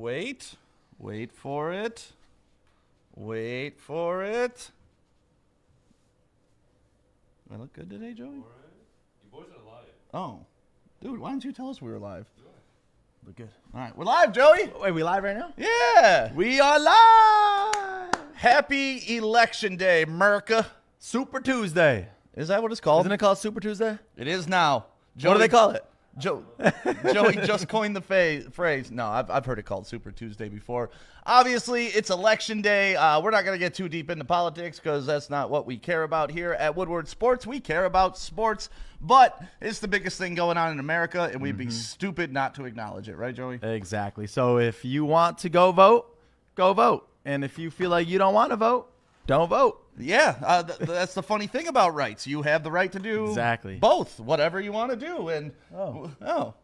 Wait for it. Wait for it. I look good today, Joey? You boys are live. Oh. Dude, why didn't you tell us we were live? Look good. All right, we're live, Joey. Wait, we live right now? Yeah. We are live! Happy Election Day, America. Super Tuesday. Is that what it's called? Isn't it called Super Tuesday? It is now. What do they call it? Joey just coined the phrase. No, I've heard it called Super Tuesday before. Obviously, it's Election Day. We're not going to get too deep into politics because that's not what we care about here at Woodward Sports. We care about sports, but it's the biggest thing going on in America, and we'd be stupid not to acknowledge it. Right, Joey? Exactly. So if you want to go vote, go vote. And if you feel like you don't want to vote, don't vote. Yeah, that's the funny thing about rights. You have the right to do exactly both, whatever you want to do. And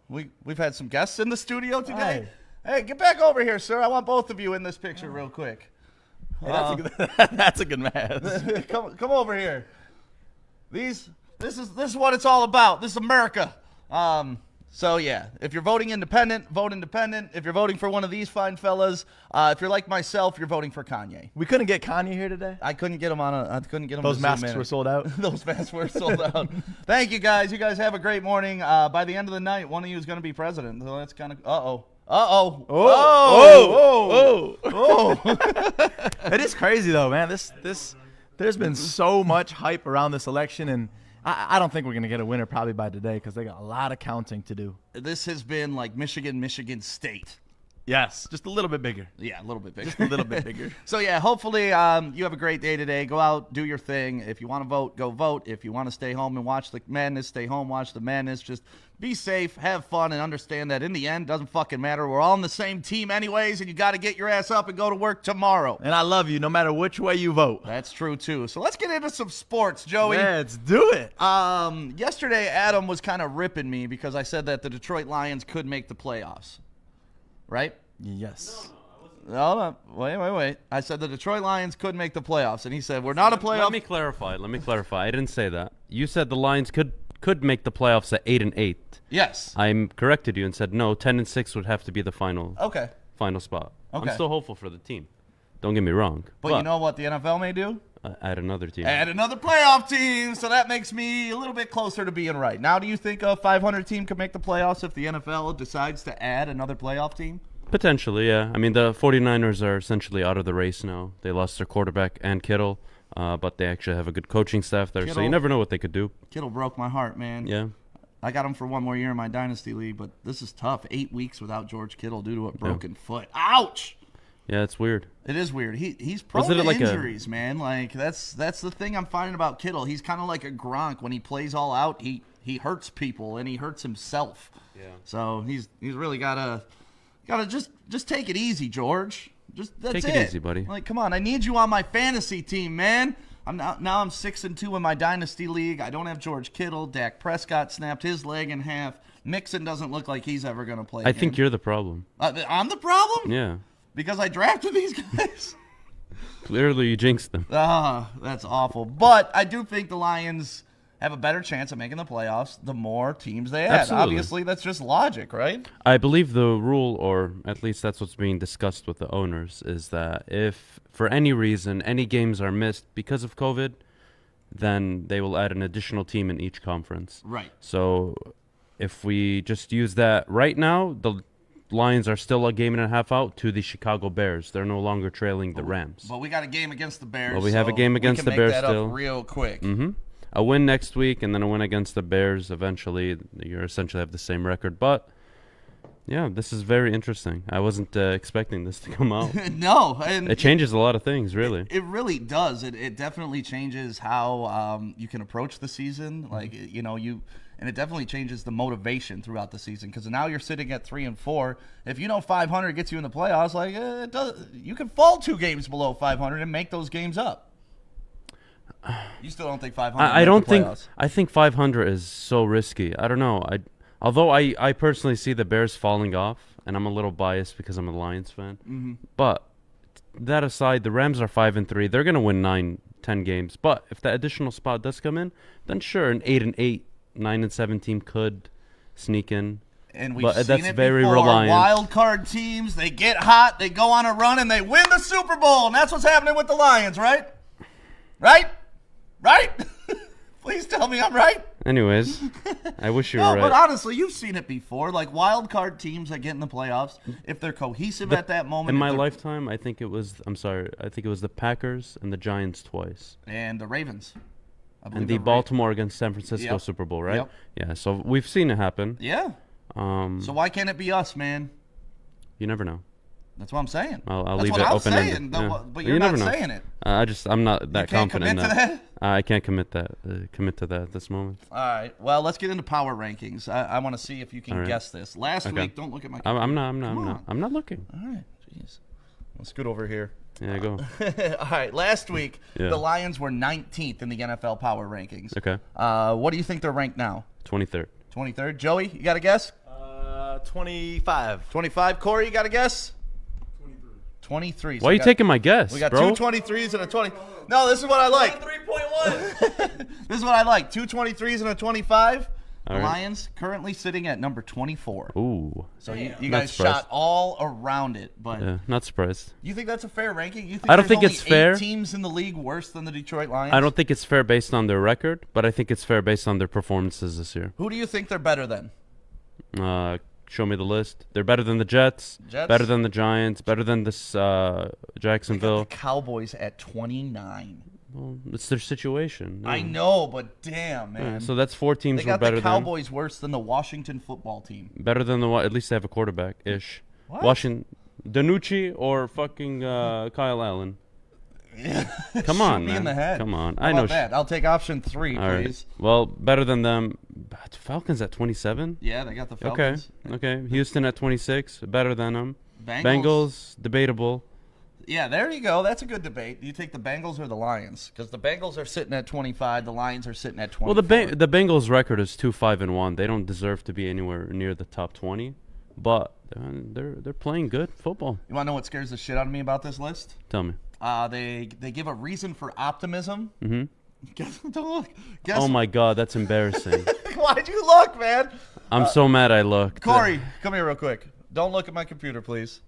we've had some guests in the studio today. Hey, get back over here, sir. I want both of you in this picture real quick. Hey, that's a good match. come over here. This is what it's all about. This is America. So yeah, if you're voting independent, vote independent. If you're voting for one of these fine fellas, if you're like myself, you're voting for Kanye. We couldn't get Kanye here today. I couldn't get him on I couldn't get him. Those masks were sold out. Those masks were sold out. Thank you guys. You guys have a great morning. By the end of the night, one of you is going to be president. So that's kind of It is crazy though, man. There's been so much hype around this election, and I don't think we're going to get a winner probably by today because they got a lot of counting to do. This has been like Michigan State. Yes, just a little bit bigger. Yeah, a little bit bigger. Just a little bit bigger. So, yeah, hopefully you have a great day today. Go out, do your thing. If you want to vote, go vote. If you want to stay home and watch the madness, stay home, watch the madness. Just be safe, have fun, and understand that in the end, doesn't fucking matter. We're all on the same team anyways, and you got to get your ass up and go to work tomorrow. And I love you no matter which way you vote. That's true, too. So let's get into some sports, Joey. Let's do it. Yesterday, Adam was kind of ripping me because I said that the Detroit Lions could make the playoffs. Right? Yes. No, wait. I said the Detroit Lions could make the playoffs, and he said we're not a playoff. Let me clarify. I didn't say that. You said the Lions could make the playoffs at 8-8. Yes. I corrected you and said no. 10-6 would have to be the final spot. Okay. I'm still hopeful for the team. Don't get me wrong. But you know what the NFL may do? Add another team. Add another playoff team. So that makes me a little bit closer to being right. Now, do you think a 500 team could make the playoffs if the NFL decides to add another playoff team? Potentially, yeah. I mean, the 49ers are essentially out of the race now. They lost their quarterback and Kittle, but they actually have a good coaching staff there, so you never know what they could do. Kittle broke my heart, man. Yeah. I got him for one more year in my Dynasty League, but this is tough. 8 weeks without George Kittle due to a broken foot. Ouch! Yeah, it's weird. It is weird. He's prone to injuries, man. Like, that's the thing I'm finding about Kittle. He's kind of like a Gronk. When he plays all out, he hurts people, and he hurts himself. Yeah. So he's really got to just take it easy, George. That's take it easy, buddy. Like, come on, I need you on my fantasy team, man. I'm 6-2 in my Dynasty League. I don't have George Kittle. Dak Prescott snapped his leg in half. Mixon doesn't look like he's ever going to play. I think you're the problem. I'm the problem? Yeah. Because I drafted these guys. Clearly, you jinxed them. That's awful. But I do think the Lions have a better chance of making the playoffs the more teams they add. Absolutely. Obviously, that's just logic, right? I believe the rule, or at least that's what's being discussed with the owners, is that if for any reason any games are missed because of COVID, then they will add an additional team in each conference. Right. So if we just use that right now, the Lions are still a game and a half out to the Chicago Bears. They're no longer trailing the Rams. But we got a game against the Bears. Well, we have a game against the Bears still. We can make that still. up real quick. Mm-hmm. A win next week and then a win against the Bears. Eventually, you essentially have the same record. But, yeah, this is very interesting. I wasn't expecting this to come out. No. And it changes a lot of things, really. It really does. It definitely changes how you can approach the season. Like, and it definitely changes the motivation throughout the season because now you're sitting at 3-4. If 500 gets you in the playoffs, like it does, you can fall 2 games below 500 and make those games up. You still don't think 500? I don't think. I think 500 is so risky. I don't know. Although I personally see the Bears falling off, and I'm a little biased because I'm a Lions fan. Mm-hmm. But that aside, the Rams are 5-3. They're gonna win 9-10 games. But if that additional spot does come in, then sure, an 8-8, 9-7 team could sneak in. And we've But seen that's it very before. reliant. Wild card teams, they get hot, they go on a run, and they win the Super Bowl. And that's what's happening with the Lions, right? Right? Right? Please tell me I'm right. Anyways, I wish you No, were right. but honestly, you've seen it before. Like wild card teams that get in the playoffs, if they're cohesive at that moment. In if my they're- lifetime, I think it was the Packers and the Giants twice. And the Ravens. I believe And the Ra- Baltimore against San Francisco Yep. Super Bowl, right? Yep. Yeah, so we've seen it happen. Yeah. So why can't it be us, man? You never know. That's what I'm saying. I'll That's leave what it I'm open-ended. saying, Yeah. but You you're never not know. saying it. I'm not that can't confident in commit to that. that? I can't commit to that at this moment. All right. Well, let's get into power rankings. I want to see if you can All right. guess this. Last Okay. week, don't look at my. I'm not on. I'm not looking. All right. Jeez. Let's scoot over here. Yeah, go. All right. Last week, Yeah. the Lions were 19th in the NFL power rankings. Okay. What do you think they're ranked now? 23rd. 23rd. Joey, you got a guess? 25. 25. Corey, you got a guess? 23. So Why are we you got- taking my guess, We got bro? two 23s and a 20. No, this is what I like. 3.1. This is what I like. Two 23s and a 25. The All right. Lions currently sitting at number 24. Ooh. So you Not guys surprised. shot all around it. But Yeah, not surprised. you think that's a fair ranking? You think I don't there's think only it's fair. 8 teams in the league worse than the Detroit Lions? I don't think it's fair based on their record, but I think it's fair based on their performances this year. Who do you think they're better than? Show me the list. They're better than the Jets, Jets? better than the Giants, better than this They got Jacksonville. the Cowboys at 29. Well, it's their situation. I Yeah. know, but damn, man. Yeah, so that's 4 teams they were got better the Cowboys worse than the Washington football team. than at least they have a quarterback ish. What? Washington, Danucci or fucking Kyle Allen. Come Shoot on, me man. in the head. Come on. How I know. about that? I'll take option 3, All right. please. Well, better than them. Falcons at 27. Yeah, they got the Okay. Falcons. Okay. Houston at 26. Better than them. Bengals. Bengals, debatable. Yeah, there you go. That's a good debate. Do you take the Bengals or the Lions? Because the Bengals are sitting at 25. The Lions are sitting at 24. Well, the Bengals' record is 2-5-1. They don't deserve to be anywhere near the top 20, but they're playing good football. You want to know what scares the shit out of me about this list? Tell me. They give a reason for optimism. Mm-hmm. Guess, don't look. Guess, Oh my God, that's embarrassing. Why'd you look, man? I'm so mad I looked. Corey, come here real quick. Don't look at my computer, please.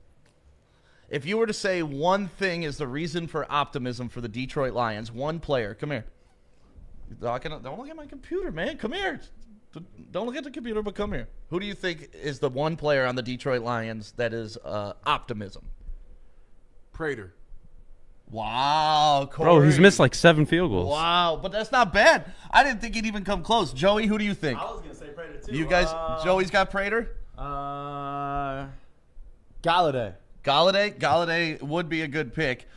If you were to say one thing is the reason for optimism for the Detroit Lions, one player, come here. Don't look at my computer, man. Come here. Don't look at the computer, but come here. Who do you think is the one player on the Detroit Lions that is optimism? Prater. Wow, Corey. Bro, he's missed like 7 field goals. Wow, but that's not bad. I didn't think he'd even come close. Joey, who do you think? I was going to say Prater, too. You guys, Joey's got Prater? Galladay. Galladay would be a good pick.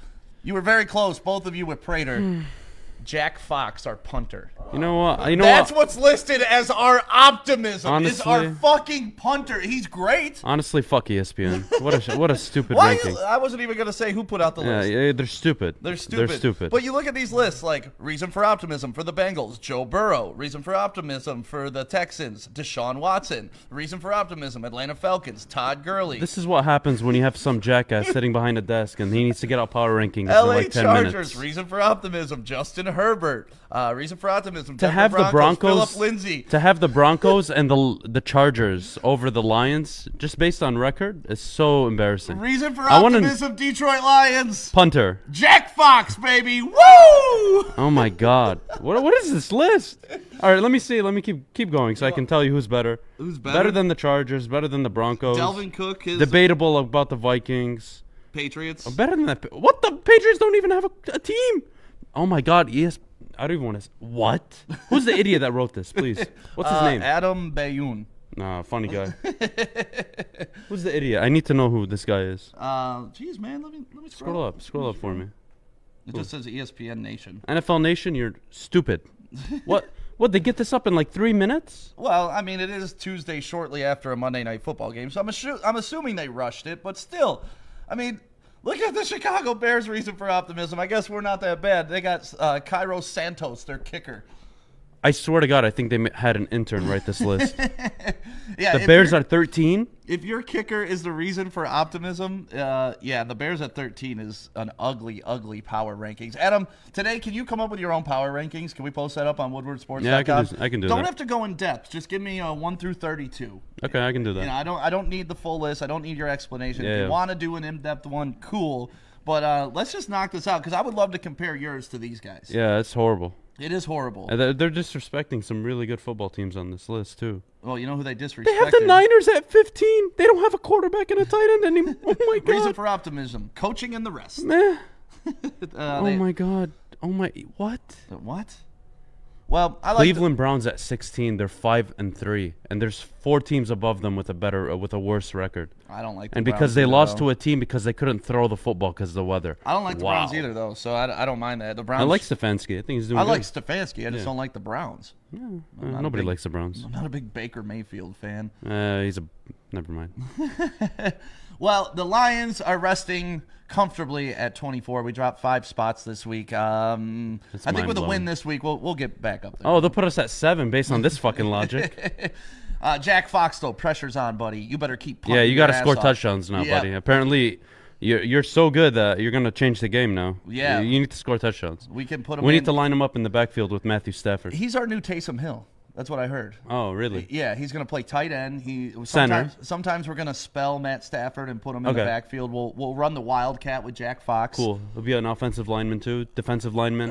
You were very close, both of you, with Prater. Jack Fox, our punter. You know what? That's what's listed as our optimism. Is our Honestly- fucking punter. He's great. Honestly, fuck ESPN. What a stupid Why? ranking. I wasn't even going to say who put out the Yeah, list. yeah, they're stupid. They're stupid. They're stupid. But you look at these lists, like reason for optimism for the Bengals, Joe Burrow. Reason for optimism for the Texans, Deshaun Watson. Reason for optimism, Atlanta Falcons, Todd Gurley. This is what happens when you have some jackass sitting behind a desk and he needs to get out power rankings in LA like 10 Chargers. minutes. Reason for optimism, Justin Herbert. Reason for optimism, To Denver have the Broncos, Phillip Lindsay. to have the Broncos and the Chargers over the Lions, just based on record, is so embarrassing. Reason for I wanna- optimism, Detroit Lions. Punter. Jack Fox, baby. Woo! Oh my God. What is this list? All right, let me see. Let me keep going so I can tell you who's better. Who's better? Better than the Chargers. Better than the Broncos. Delvin Cook, his Debatable about the Vikings. Patriots. Better than that. What? The Patriots don't even have a team. Oh my God. I don't even want to. What? Who's the idiot that wrote this? Please. What's his name? Adam Bayoun. Nah, funny guy. Who's the idiot? I need to know who this guy is. Jeez, man, let me scroll. Scroll up for me. It just says ESPN Nation. NFL Nation, you're stupid. What? What? They get this up in like 3 minutes? Well, I mean, it is Tuesday shortly after a Monday night football game, so I'm assuming they rushed it, but still, I mean, look at the Chicago Bears' reason for optimism. I guess we're not that bad. They got Cairo Santos, their kicker. I swear to God, I think they had an intern write this list. Yeah, The Bears are 13. If your kicker is the reason for optimism, the Bears at 13 is an ugly, ugly power rankings. Adam, today, can you come up with your own power rankings? Can we post that up on WoodwardSports.com? Yeah, I can do that. Don't have to go in depth. Just give me 1 through 32. Okay, I can do that. You know, I don't need the full list. I don't need your explanation. If Yeah. you want to do an in-depth one, cool. But let's just knock this out because I would love to compare yours to these guys. Yeah, it's horrible. It is horrible. And they're disrespecting some really good football teams on this list, too. Well, you know who they disrespected? They have the Niners at 15. They don't have a quarterback and a tight end anymore. Oh, my God. Reason for optimism. Coaching and the rest. Meh. My God. Oh, my. What? What? Well, I like Cleveland Browns at 16. They're 5-3, and there's 4 teams above them with a worse record. I don't like the And Browns because they either, lost though. to a team because they couldn't throw the football because of the weather. I don't like the Browns either, though, so I don't mind that. The Browns. I like Stefanski. I think he's doing good. like Stefanski. I just don't like the Browns. Nobody likes the Browns. I'm not a big Baker Mayfield fan. Never mind. Well, the Lions are resting comfortably at 24. We dropped 5 spots this week. I think with a win this week, we'll get back up there. Oh, they'll put us at 7 based on this fucking logic. Jack Fox, though, pressure's on, buddy. You better keep punting Yeah, you got got to score touchdowns now, buddy. Apparently, you're so good that you're going to change the game now. Yeah. You need to score touchdowns. We can put him We in. need to line him up in the backfield with Matthew Stafford. He's our new Taysom Hill. That's what I heard. Oh, really? Yeah, he's going to play tight end. Center. Sometimes we're going to spell Matt Stafford and put him in the Okay. backfield. We'll run the Wildcat with Jack Fox. Cool. He'll be an offensive lineman too, defensive lineman.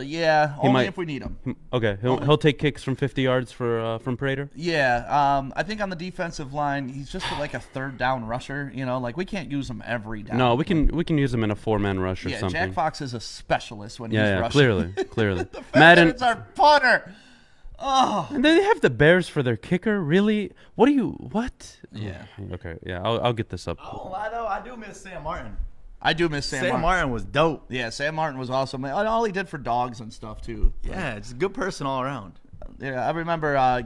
Yeah, only might- if we need him. Okay, he'll take kicks from 50 yards from Prater. Yeah, I think on the defensive line, he's just like a third down rusher. You know, like we can't use him every down. No, we can use him in a 4-man rush or Yeah, something. Jack Fox is a specialist when he's Yeah, rushing. clearly. The fact that it's our punter. And they have the Bears for their kicker. Really? What? Yeah. Okay. Yeah, I'll get this up. Oh, I do miss Sam Martin. I do miss Sam Martin was dope. Yeah, Sam Martin was awesome. And all he did for dogs and stuff too. Yeah, it's a good person all around. Yeah, I remember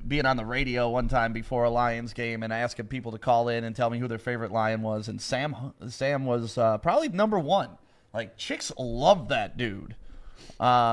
being on the radio one time before a Lions game and asking people to call in and tell me who their favorite Lion was, and Sam was probably number 1. Like, chicks love that dude.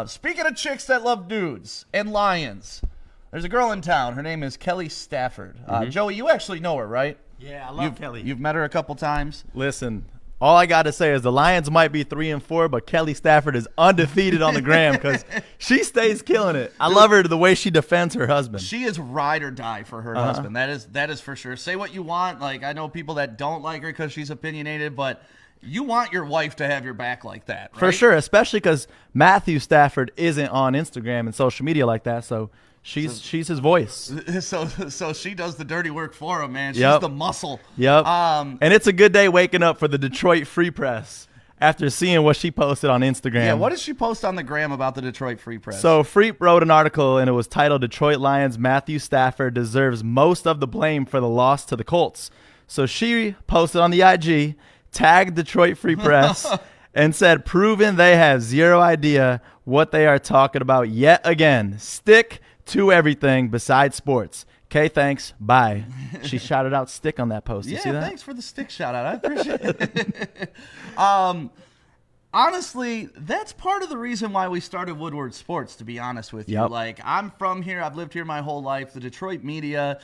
Speaking of chicks that love dudes and lions, there's a girl in town. Her name is Kelly Stafford. Joey, you actually know her, right? Yeah, I love Kelly. You've met her a couple times. Listen, all I got to say is the Lions might be 3-4, but Kelly Stafford is undefeated on the gram because she stays killing it. I love her the way she defends her husband. She is ride or die for her husband. That is for sure. Say what you want. Like, I know people that don't like her because she's opinionated, but you want your wife to have your back like that, right? For sure, especially because Matthew Stafford isn't on Instagram and social media like that, so she's his voice. So she does the dirty work for him, man. She's Yep. the muscle. Yep. And it's a good day waking up for the Detroit Free Press after seeing what she posted on Instagram. Yeah, what did she post on the gram about the Detroit Free Press? So Freep wrote an article, and it was titled Detroit Lions Matthew Stafford deserves most of the blame for the loss to the Colts. So she posted on the IG, tagged Detroit Free Press, and said, proven they have zero idea what they are talking about yet again. Stick to everything besides sports. Okay, thanks. Bye. She shouted out stick on that post. You see that? Thanks for the stick shout out. I appreciate it. Honestly, that's part of the reason why we started Woodward Sports, to be honest with you. Yep. Like, I'm from here. I've lived here my whole life. The Detroit media,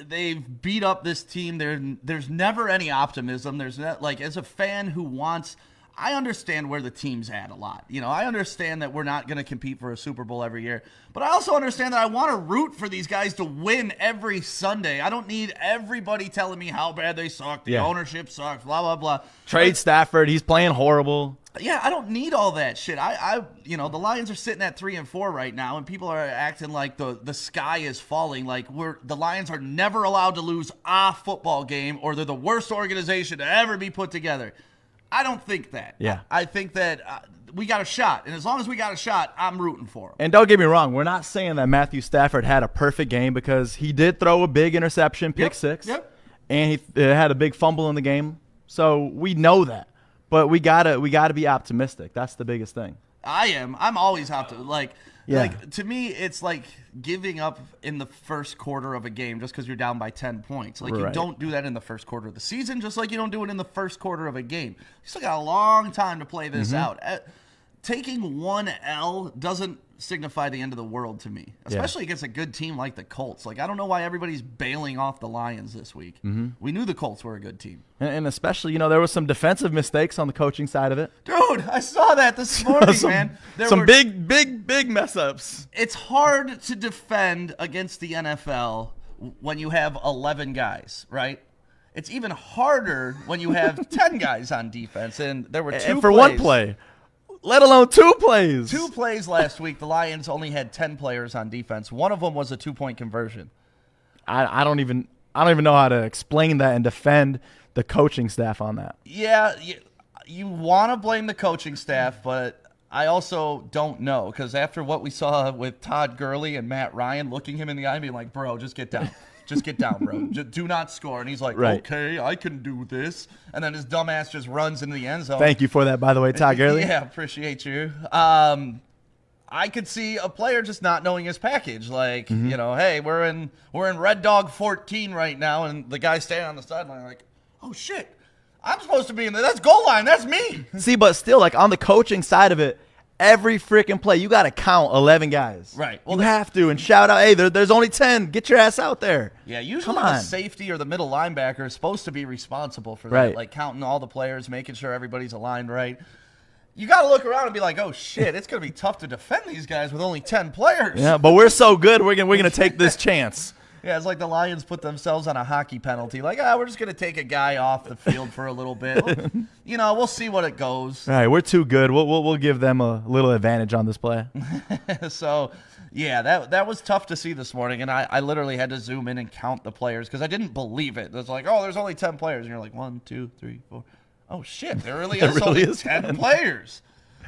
they've beat up this team. There's never any optimism. There's not, like, as a fan who wants, I understand where the team's at a lot. You know, I understand that we're not going to compete for a Super Bowl every year, but I also understand that I want to root for these guys to win every Sunday. I don't need everybody telling me how bad they suck. The ownership sucks, blah, blah, blah. Trade Stafford. He's playing horrible. Yeah, I don't need all that shit. You know, the Lions are sitting at 3-4 right now, and people are acting like the sky is falling. Like the Lions are never allowed to lose a football game, or they're the worst organization to ever be put together. I don't think that. Yeah. I think that we got a shot, and as long as we got a shot, I'm rooting for him. And don't get me wrong, we're not saying that Matthew Stafford had a perfect game because he did throw a big interception, pick six, and he had a big fumble in the game. So we know that. But we gotta be optimistic. That's the biggest thing. I am. I'm always optimistic. Like to me, it's like giving up in the first quarter of a game just because you're down by 10 points. Like you don't do that in the first quarter of the season, just like you don't do it in the first quarter of a game. You still got a long time to play this out. taking one L doesn't signify the end of the world to me, especially against a good team like the Colts. Like, I don't know why everybody's bailing off the Lions this week. We knew the Colts were a good team. And especially, there was some defensive mistakes on the coaching side of it. Dude, I saw that this morning, man. Some big mess ups. It's hard to defend against the NFL when you have 11 guys, right? It's even harder when you have 10 guys on defense, and there were two and for plays. one play, let alone 2 plays. 2 plays last week. The Lions only had 10 players on defense. One of them was a 2-point conversion. I don't even know how to explain that and defend the coaching staff on that. Yeah, you want to blame the coaching staff, but I also don't know, because after what we saw with Todd Gurley and Matt Ryan looking him in the eye and being like, bro, just get down. Just get down, bro. Just do not score. And he's like, okay, I can do this. And then his dumbass just runs into the end zone. Thank you for that, by the way, Todd Gurley. Yeah, appreciate you. I could see a player just not knowing his package. Like, hey, we're in Red Dog 14 right now, and the guy standing on the sideline like, oh, shit. I'm supposed to be in there. That's goal line. That's me. See, but still, like, on the coaching side of it, every freaking play, you got to count 11 guys. Right. Well, you have to, and shout out, hey, there's only 10. Get your ass out there. Yeah, usually the safety or the middle linebacker is supposed to be responsible for that, right. Like counting all the players, making sure everybody's aligned right. You got to look around and be like, oh, shit, it's going to be tough to defend these guys with only 10 players. Yeah, but we're so good, we're gonna take this chance. Yeah, it's like the Lions put themselves on a hockey penalty. Like, we're just going to take a guy off the field for a little bit. We'll see what it goes. All right, we're too good. We'll give them a little advantage on this play. So, yeah, that was tough to see this morning, and I literally had to zoom in and count the players because I didn't believe it. It was like, oh, there's only 10 players. And you're like, 1, 2, 3, 4. Oh, shit, there really is only 10 players.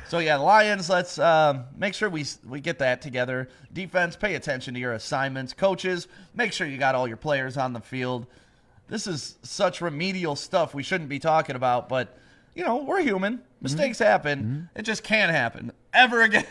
So, yeah, Lions, let's make sure we get that together. Defense, pay attention to your assignments. Coaches, make sure you got all your players on the field. This is such remedial stuff we shouldn't be talking about, but, we're human. Mistakes happen. It just can't happen ever again.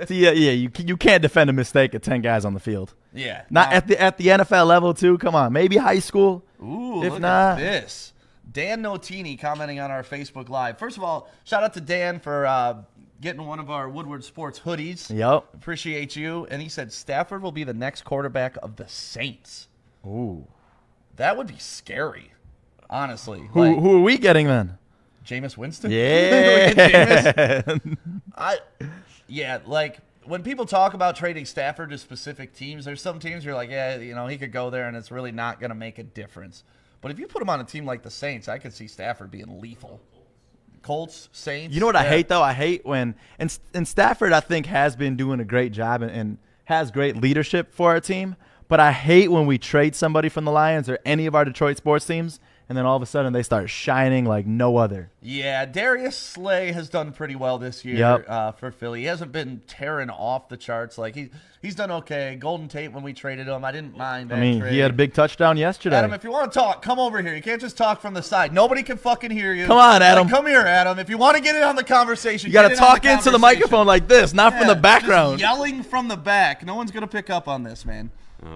Yeah, you can't defend a mistake at 10 guys on the field. Yeah. Not at the NFL level, too. Come on, maybe high school. Ooh, if look not, at this. Dan Notini commenting on our Facebook Live. First of all, shout out to Dan for getting one of our Woodward Sports hoodies. Yep. Appreciate you. And he said Stafford will be the next quarterback of the Saints. Ooh. That would be scary, honestly. Who are we getting then? Jameis Winston? Yeah. When people talk about trading Stafford to specific teams, there's some teams you're like, he could go there and it's really not going to make a difference. But if you put him on a team like the Saints, I could see Stafford being lethal. Colts, Saints. You know what I hate, though? I hate when – and Stafford, I think, has been doing a great job and has great leadership for our team. But I hate when we trade somebody from the Lions or any of our Detroit sports teams, and then all of a sudden they start shining like no other. Yeah, Darius Slay has done pretty well this year for Philly. He hasn't been tearing off the charts. Like he's done okay. Golden Tate, when we traded him, I didn't mind that trade. He had a big touchdown yesterday. Adam, if you want to talk, come over here. You can't just talk from the side. Nobody can fucking hear you. Come on, Adam. Come here, Adam. If you want to get in on the conversation, you got to talk into the microphone like this, not from the background. Just yelling from the back. No one's going to pick up on this, man.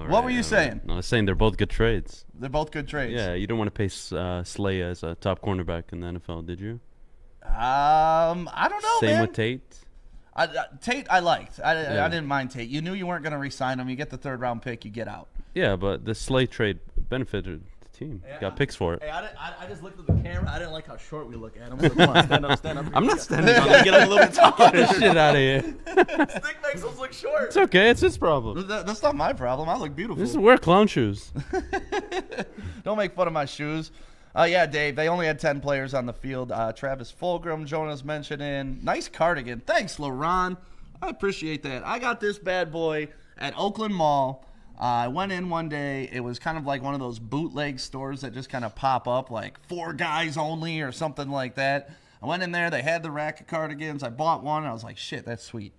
What were you saying? No, I was saying they're both good trades. They're both good trades. Yeah, you don't want to pay Slay as a top cornerback in the NFL, did you? I don't know, Same man. with Tate. Tate, I liked. I didn't mind Tate. You knew you weren't going to re-sign him. You get the third-round pick, you get out. Yeah, but the Slay trade benefited the team. Got picks for it. Hey, I just looked at the camera. I didn't like how short we look at him. So come on, stand up. I'm not standing on Get him a little bit taller. Get shit out of here. Stick makes us look short. It's okay. It's his problem. That's not my problem. I look beautiful. This is wear clown shoes. Don't make fun of my shoes. Yeah, Dave, they only had 10 players on the field. Travis Fulgham, Jonas mentioning. Nice cardigan. Thanks, LaRon. I appreciate that. I got this bad boy at Oakland Mall. I went in one day. It was kind of like one of those bootleg stores that just kind of pop up, like 4 guys only or something like that. I went in there. They had the rack of cardigans. I bought one. And I was like, shit, that's sweet.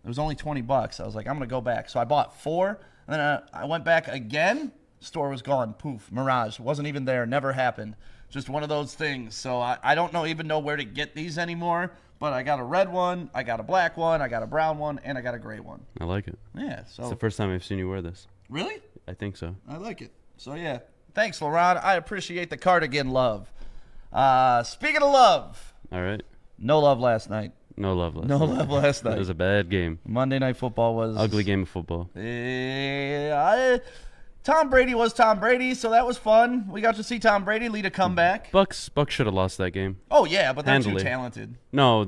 It was only $20. I was like, I'm going to go back. So I bought 4. And then I went back again. Store was gone. Poof. Mirage. Wasn't even there. Never happened. Just one of those things. So I don't even know where to get these anymore. But I got a red one. I got a black one. I got a brown one. And I got a gray one. I like it. Yeah. So it's the first time I've seen you wear this. Really? I think so. I like it. So, yeah. Thanks, LaRon. I appreciate the cardigan love. Speaking of love. All right. No love last night. No love last No night. love last night. It was a bad game. Monday Night Football was Ugly game of football. Tom Brady was Tom Brady, so that was fun. We got to see Tom Brady lead a comeback. Bucks should have lost that game. Oh yeah, but they're Handily. too talented. No.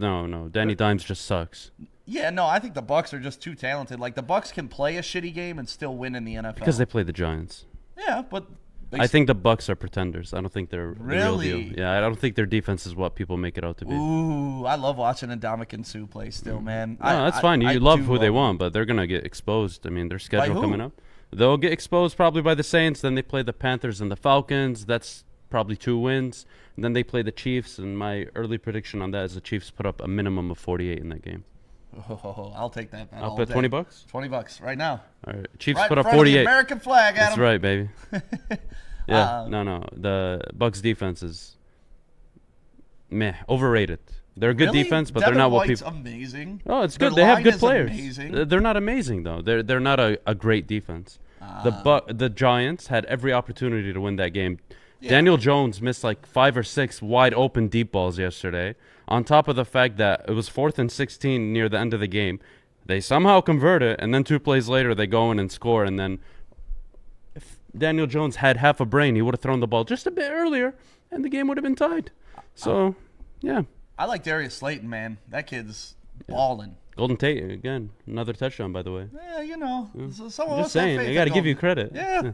Danny Dimes just sucks. Yeah, no, I think the Bucks are just too talented. Like the Bucks can play a shitty game and still win in the NFL. Because they play the Giants. Yeah, but I think the Bucks are pretenders. I don't think they're the real Really? deal. Yeah, I don't think their defense is what people make it out to be. Ooh, I love watching Ndamukong Suh play still, man. No, that's fine. You love who they want, but they're gonna get exposed. I mean, their schedule who? coming up. They'll get exposed probably by the Saints. Then they play the Panthers and the Falcons. That's probably 2 wins. And then they play the Chiefs. And my early prediction on that is the Chiefs put up a minimum of 48 in that game. Oh, I'll take that. Bet I'll all bet day. $20. $20 right now. All right, Chiefs Right put in up front of the 48. American flag, Adam. That's right, baby. Yeah, no. The Bucks defense is meh, overrated. They're a good Really? defense, but Devin they're not what White's people. amazing. Oh, it's Their good. They have line good is players. amazing. They're not amazing though. They're not a great defense. The Giants had every opportunity to win that game. Yeah. Daniel Jones missed like 5 or 6 wide open deep balls yesterday. On top of the fact that it was 4th and 16 near the end of the game, they somehow convert it, and then 2 plays later they go in and score. And then if Daniel Jones had half a brain, he would have thrown the ball just a bit earlier, and the game would have been tied. So, yeah. I like Darius Slayton, man. That kid's balling. Golden Tate again, another touchdown by the way. Yeah, you know. So some of I'm us just have saying, faith I in got to give Golden- you credit. Yeah.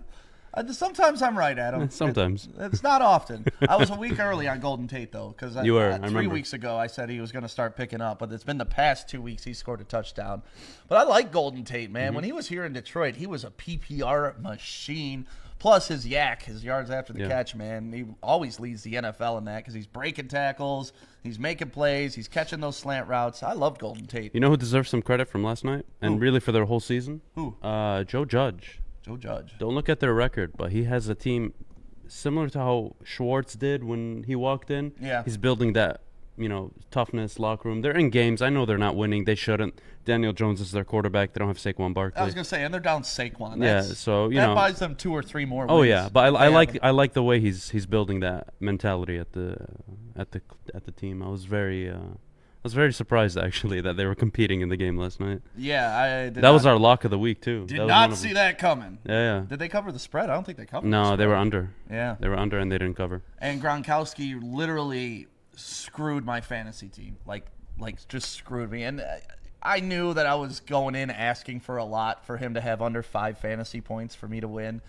Sometimes I'm right, Adam. Sometimes. It's not often. I was a week early on Golden Tate, though, because You were, I 3 remember. weeks ago I said he was going to start picking up, but it's been the past 2 weeks he scored a touchdown. But I like Golden Tate, man. Mm-hmm. When he was here in Detroit, he was a PPR machine. Plus his his yards after the Yeah. catch, man. He always leads the NFL in that because he's breaking tackles, he's making plays, he's catching those slant routes. I love Golden Tate. You know who deserves some credit from last night and really for their whole season? Who? Joe Judge. Joe Judge. Don't look at their record, but he has a team similar to how Schwartz did when he walked in. Yeah. He's building that, toughness, locker room. They're in games. I know they're not winning. They shouldn't. Daniel Jones is their quarterback. They don't have Saquon Barkley. I was going to say, and they're down Saquon. Yeah, That's- so, that buys them 2 or 3 more wins. Oh yeah, but I They like have- the way he's building that mentality at the team. I was very surprised actually that they were competing in the game last night. Yeah, I did That was not- our lock of the week too. Did That was not one of see them. that coming. Yeah. Did they cover the spread? I don't think they covered the No, spread. they were under. Yeah. They were under and they didn't cover. And Gronkowski literally screwed my fantasy team. Like just screwed me. And I knew that I was going in asking for a lot for him to have under 5 fantasy points for me to win.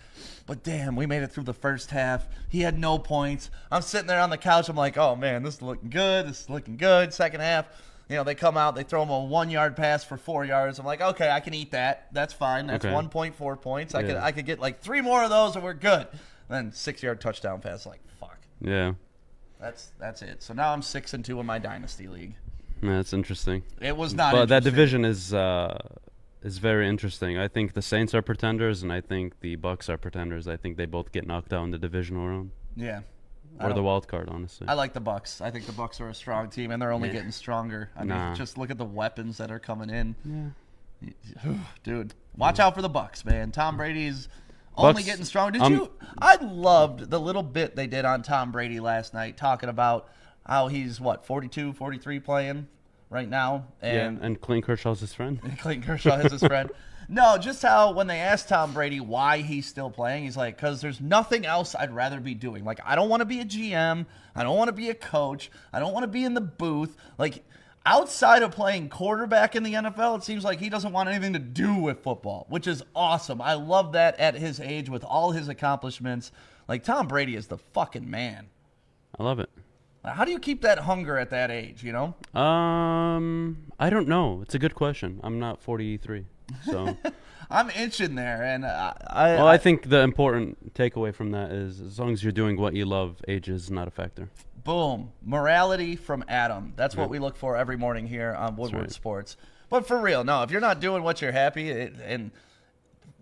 But damn, we made it through the first half. He had no points. I'm sitting there on the couch. I'm like, oh man, this is looking good. This is looking good. Second half, they come out. They throw him a 1-yard pass for 4 yards. I'm like, okay, I can eat that. That's fine. That's Okay. 1.4 points. I Yeah. could get like 3 more of those and we're good. Then 6-yard touchdown pass. Like, fuck. Yeah. That's it. So now I'm 6-2 in my dynasty league. Yeah, that's interesting. It was not. But that interesting. division is very interesting. I think the Saints are pretenders and I think the Bucks are pretenders. I think they both get knocked out in the divisional round Yeah. or the wild card, honestly. I like the Bucks. I think the Bucks are a strong team, and they're only getting stronger. I mean, Nah. just look at the weapons that are coming in. Yeah. Dude, watch out for the Bucks, man. Tom Brady's only Bucks, getting strong. I loved the little bit they did on Tom Brady last night, talking about how he's 42, 43 playing right now, and and Clayton Kershaw's his friend. Clayton Kershaw is his friend. No, just how when they asked Tom Brady why he's still playing, he's like, because there's nothing else I'd rather be doing. Like, I don't want to be a GM. I don't want to be a coach. I don't want to be in the booth. Like, outside of playing quarterback in the NFL, it seems like he doesn't want anything to do with football, which is awesome. I love that at his age with all his accomplishments. Like, Tom Brady is the fucking man. I love it. How do you keep that hunger at that age, I don't know. It's a good question. I'm not 43, so. I'm itching there, and I think the important takeaway from that is as long as you're doing what you love, age is not a factor. Boom. Morality from Adam. That's what we look for every morning here on Woodward right. Sports. But for real, no, if you're not doing what you're happy and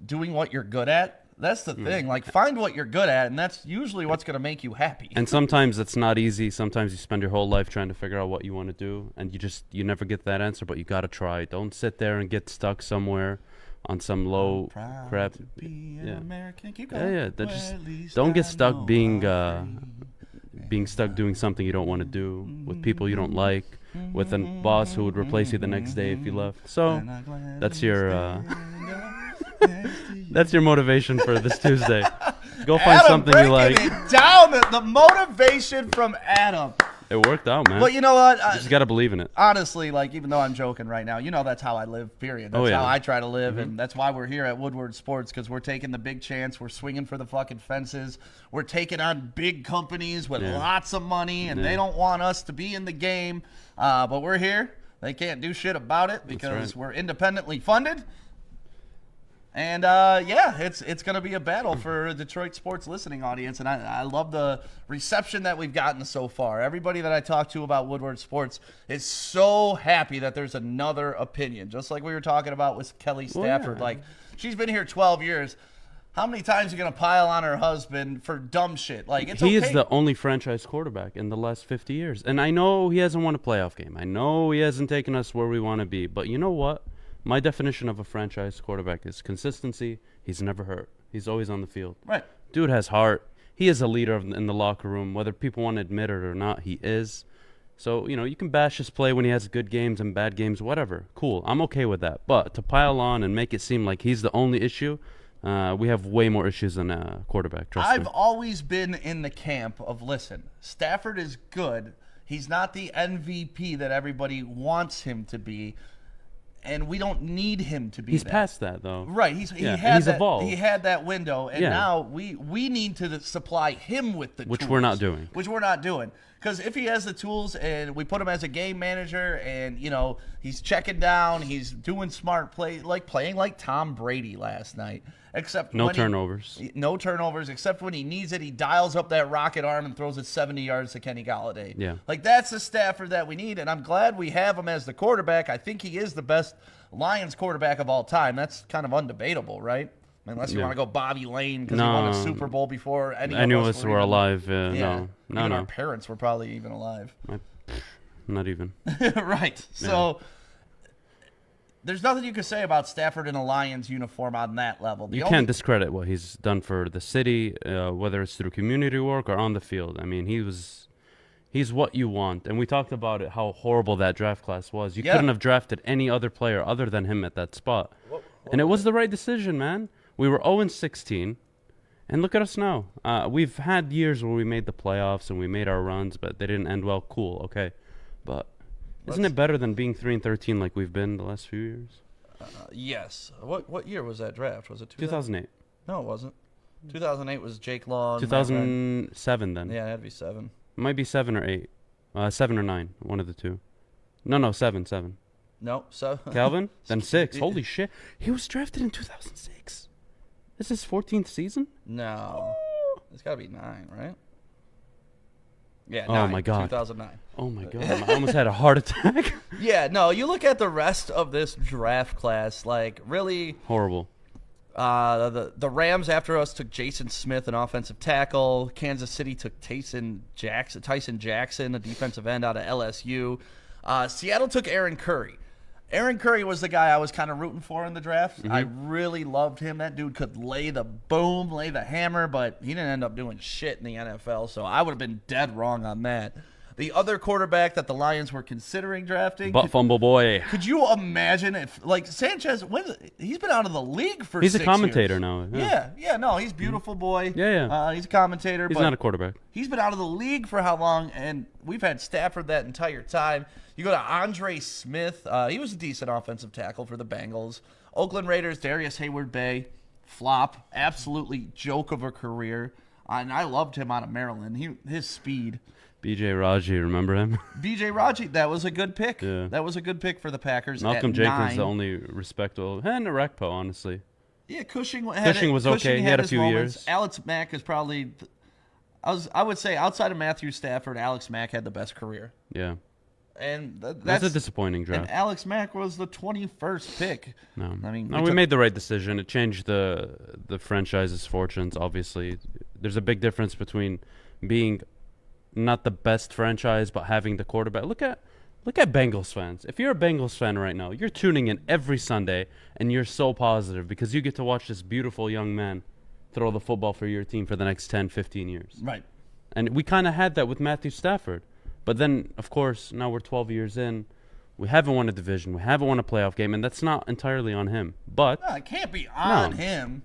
doing what you're good at, that's the thing. Like, find what you're good at, and that's usually what's going to make you happy. And sometimes it's not easy. Sometimes you spend your whole life trying to figure out what you want to do, and you never get that answer, but you got to try. Don't sit there and get stuck somewhere on some low Proud crap. to be an Yeah. American. Keep Yeah, going. yeah. That Well, just at least don't I get stuck know being I'm free. stuck doing something you don't want to do with people you don't like. with a boss who would replace you the next day if you left. So that's your that's your motivation for this Tuesday. Go find Adam something you like. breaking it down, the motivation from Adam. It worked out, man. But you know what? You just got to believe in it. Honestly, like, even though I'm joking right now, that's how I live, period. That's how I try to live, and that's why we're here at Woodward Sports, because we're taking the big chance. We're swinging for the fucking fences. We're taking on big companies with lots of money, and they don't want us to be in the game. But we're here. They can't do shit about it because we're independently funded. And, it's going to be a battle for a Detroit sports listening audience, and I love the reception that we've gotten so far. Everybody that I talk to about Woodward Sports is so happy that there's another opinion, just like we were talking about with Kelly Stafford. Like, she's been here 12 years. How many times are you going to pile on her husband for dumb shit? Like, it's He is the only franchise quarterback in the last 50 years. And I know he hasn't won a playoff game. I know he hasn't taken us where we want to be. But you know what? My definition of a franchise quarterback is consistency. He's never hurt. He's always on the field. Right. Dude has heart. He is a leader in the locker room. Whether people want to admit it or not, he is. So, you can bash his play when he has good games and bad games, whatever. Cool. I'm okay with that. But to pile on and make it seem like he's the only issue, we have way more issues than a quarterback. Trust me. I've always been in the camp of, listen, Stafford is good. He's not the MVP that everybody wants him to be. And we don't need him to be. He's that. past that, though. Right. he's that, evolved. He had that window, and now we need to supply him with the Which tools. we're not doing. Which we're not doing. Because if he has the tools and we put him as a game manager and, he's checking down, he's doing smart play, like playing like Tom Brady last night. Except no turnovers. No turnovers, except when he needs it. He dials up that rocket arm and throws it 70 yards to Kenny Galladay. Yeah. Like, that's the Stafford that we need, and I'm glad we have him as the quarterback. I think he is the best Lions quarterback of all time. That's kind of undebatable, right? Unless you want to go Bobby Lane because he won a Super Bowl before any of us were alive. No. Our parents were probably even alive. Not even. Right. So there's nothing you can say about Stafford in a Lions uniform on that level. You can't discredit what he's done for the city, whether it's through community work or on the field. I mean, he's what you want. And we talked about it, how horrible that draft class was. You couldn't have drafted any other player other than him at that spot. And it was the right decision, man. We were 0-16, and look at us now. We've had years where we made the playoffs and we made our runs, but they didn't end well. Cool, okay. But isn't it better than being 3-13 like we've been the last few years? Yes. What year was that draft? Was it 2008? No, it wasn't. 2008 was Jake Long. 2007 then. Yeah, it had to be 7. It might be 7 or 8. 7 or 9, one of the two. No, 7. No, so Calvin? Then 6. Holy shit. He was drafted in 2006. This is his 14th season? No. It's got to be 9, right? Yeah, oh 9, my God. 2009. Oh my God. I almost had a heart attack. Yeah, no, you look at the rest of this draft class, like, really Horrible. The Rams after us took Jason Smith, an offensive tackle. Kansas City took Tyson Jackson, a defensive end out of LSU. Seattle took Aaron Curry. Aaron Curry was the guy I was kind of rooting for in the draft. I really loved him. That dude could lay the hammer, but he didn't end up doing shit in the NFL, so I would have been dead wrong on that. The other quarterback that the Lions were considering drafting, Butt fumble boy. could you imagine if, like, Sanchez, he's been out of the league for 6 years. He's a commentator now. No, he's beautiful boy. Yeah. He's a commentator. He's but not a quarterback. He's been out of the league for how long? And we've had Stafford that entire time. You go to Andre Smith. He was a decent offensive tackle for the Bengals. Oakland Raiders, Darius Hayward-Bay, flop. Absolutely joke of a career. And I loved him out of Maryland. His speed. B.J. Raji, remember him? B.J. Raji, that was a good pick. Yeah. That was a good pick for the Packers. Malcolm at Jenkins, 9. the only respectable. And Arakpo, honestly. Yeah, Cushing was okay. He had a his few moments. years. Alex Mack is probably, I would say, outside of Matthew Stafford, Alex Mack had the best career. Yeah. And that's a disappointing draft. And Alex Mack was the 21st pick. No, I mean, we made the right decision. It changed the franchise's fortunes. Obviously, there's a big difference between being not the best franchise but having the quarterback. Look at Bengals fans. If you're a Bengals fan right now, you're tuning in every Sunday and you're so positive because you get to watch this beautiful young man throw the football for your team for the next 10, 15 years. Right. And we kind of had that with Matthew Stafford. But then, of course, now we're 12 years in. We haven't won a division. We haven't won a playoff game, and that's not entirely on him. But No, it can't be on No. him.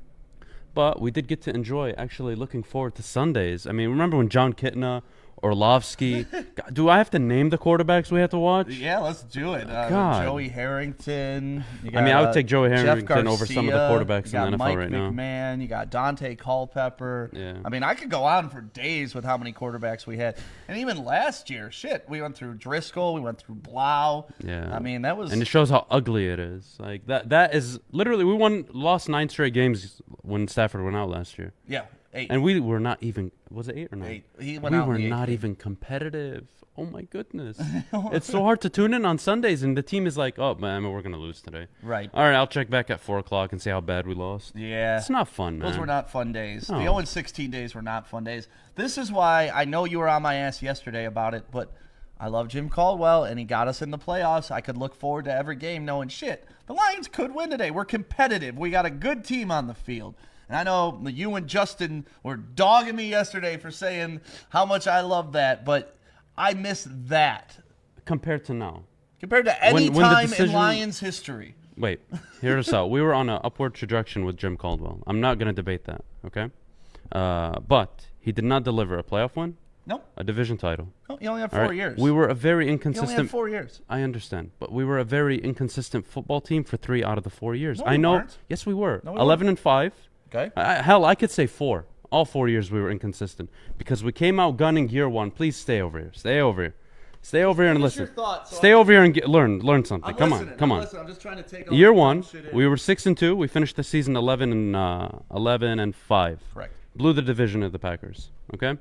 But we did get to enjoy actually looking forward to Sundays. I mean, remember when John Kitna, Orlovsky, God, do I have to name the quarterbacks we had to watch? Yeah, let's do it. God. Joey Harrington. You I mean, I would got, take Joey Jeff Harrington over some of the Garcia, quarterbacks you got in the NFL Mike right now. McMahon, you got Dante Culpepper. Yeah. I mean, I could go on for days with how many quarterbacks we had. And even last year, we went through Driscoll, we went through Blau. Yeah. I mean, that was... And it shows how ugly it is. Like that is literally lost 9 straight games when Stafford went out last year. Yeah, 8. And we were not even, was it 8 or 9? 8. He went We out were in the 8th not game. even competitive. Oh my goodness. It's so hard to tune in on Sundays and the team is like, oh man, we're going to lose today. Right. All right, I'll check back at 4 o'clock and see how bad we lost. Yeah. It's not fun, man. Those were not fun days. No. The 0-16 days were not fun days. This is why I know you were on my ass yesterday about it, but I love Jim Caldwell, and he got us in the playoffs. I could look forward to every game knowing, shit, the Lions could win today. We're competitive. We got a good team on the field. And I know you and Justin were dogging me yesterday for saying how much I love that, but I miss that Compared to now. compared to any When the time in decision- Lions history. Wait, hear us out. We were on an upward trajectory with Jim Caldwell. I'm not going to debate that, okay? But he did not deliver a playoff win, Nope. a division title. No, you only have All 4 right? years. We were a very you only inconsistent. have 4 years. I understand, but we were a very inconsistent football team for 3 out of the 4 years. No, I we know. weren't. Yes, we were. No, we 11 and 5. Okay. Hell, I could say 4. All 4 years we were inconsistent because we came out gunning year 1. Please stay over here. Stay over here. Stay over here and What's listen. your thoughts? So Stay over here and learn something. Come on. I'm just trying to take all Year the 1, shit in. we were 6-2. We finished the season 11 and 5. Correct. Blew the division of the Packers. Okay,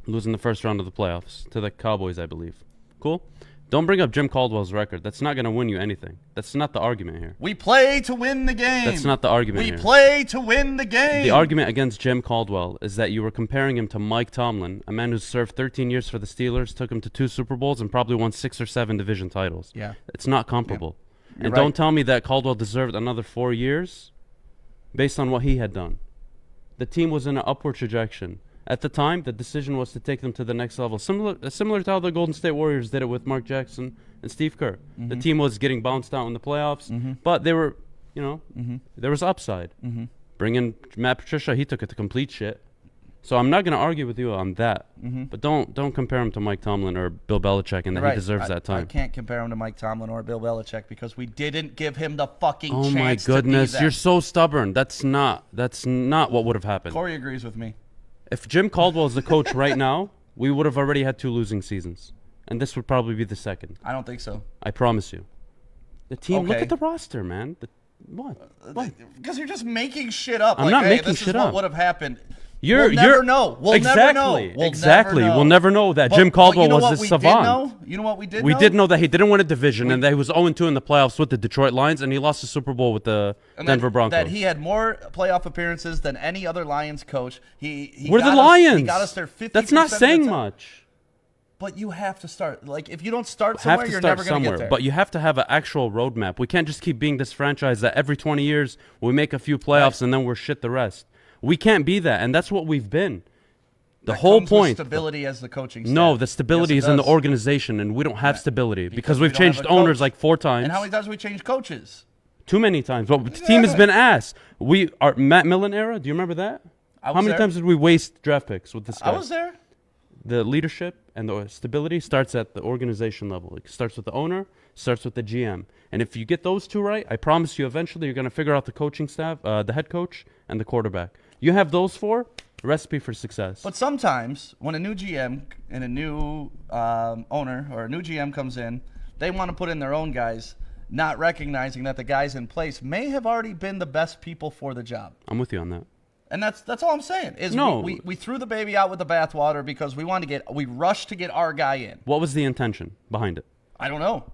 losing the first round of the playoffs to the Cowboys, I believe. Cool. Don't bring up Jim Caldwell's record. That's not going to win you anything. That's not the argument here. We play to win the game. That's not the argument We here. play to win the game. The argument against Jim Caldwell is that you were comparing him to Mike Tomlin, a man who served 13 years for the Steelers, took him to 2 Super Bowls, and probably won 6 or 7 division titles. Yeah. It's not comparable. You're And right. don't tell me that Caldwell deserved another 4 years based on what he had done. The team was in an upward trajectory. At the time, the decision was to take them to the next level, similar to how the Golden State Warriors did it with Mark Jackson and Steve Kerr. Mm-hmm. The team was getting bounced out in the playoffs, but they were, there was upside. Mm-hmm. Bring in Matt Patricia, he took it to complete shit. So I'm not going to argue with you on that, but don't compare him to Mike Tomlin or Bill Belichick and that Right. he deserves I that time. can't compare him to Mike Tomlin or Bill Belichick because we didn't give him the fucking Oh chance my to be goodness, them. you're so stubborn. That's not what would have happened. Corey agrees with me. If Jim Caldwell is the coach right now, we would have already had 2 losing seasons. And this would probably be the second. I don't think so. I promise you. The team, look Okay. at the roster, man. What? Because you're just making shit up. I'm like, not hey, making this shit is what up. would have happened. You're we'll never know. We'll exactly, never know. We'll exactly. Never know. We'll never know that But- Jim Caldwell but you know was what this we savant. Did know? You know what we did know? We did know that he didn't win a division and that he was 0-2 in the playoffs with the Detroit Lions and he lost the Super Bowl with the And Denver Broncos. That he had more playoff appearances than any other Lions coach. He We're got the us- Lions. He got us there 50%. That's not of the saying time. much. But you have to start. Like, if you don't start Have somewhere, to you're start never going to somewhere, get there. but you have to have an actual roadmap. We can't just keep being this franchise that every 20 years we make a few playoffs and then we're shit the rest. We can't be that, and that's what we've been. The That whole comes with point. stability as the coaching staff. No, the stability Yes, is it in the does. organization, and we don't have stability because we we've don't have changed a owners coach. like 4 times. And how many times have we changed coaches? Too many times. But the team has been ass. Our Matt Millen era. Do you remember that? I How was many there. times did we waste draft picks with this guy? I was there. The leadership and the stability starts at the organization level. It starts with the owner, starts with the GM. And if you get those 2 right, I promise you eventually you're going to figure out the coaching staff, the head coach, and the quarterback. You have those 4, recipe for success. But sometimes when a new GM and a new owner or a new GM comes in, they want to put in their own guys, not recognizing that the guys in place may have already been the best people for the job. I'm with you on that. And that's all I'm saying. Is No. we threw the baby out with the bathwater because we rushed to get our guy in. What was the intention behind it? I don't know.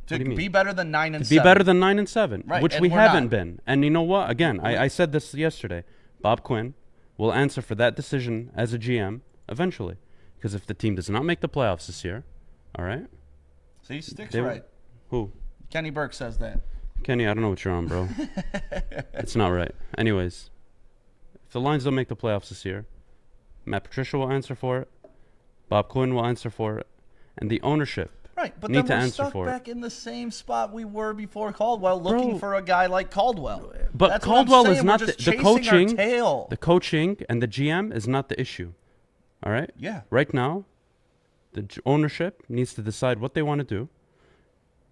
To do you mean? be better than 9 and Be 7. better than 9 and 7, Right, which and we we're haven't not. been. And you know what? Again, I said this yesterday. Bob Quinn will answer for that decision as a GM eventually. Because if the team does not make the playoffs this year, all right? See, Stick's They- right. Who? Kenny Burke says that. Kenny, I don't know what you're on, bro. It's not right. Anyways, if the Lions don't make the playoffs this year, Matt Patricia will answer for it. Bob Quinn will answer for it. and the ownership Right, but need to then we're answer stuck for it. back in the same spot we were before Caldwell, looking for a guy like Caldwell. But That's what I'm Caldwell saying. is We're not just the chasing our coaching. tail. The coaching and the GM is not the issue. All right? Yeah. Right now, the ownership needs to decide what they want to do.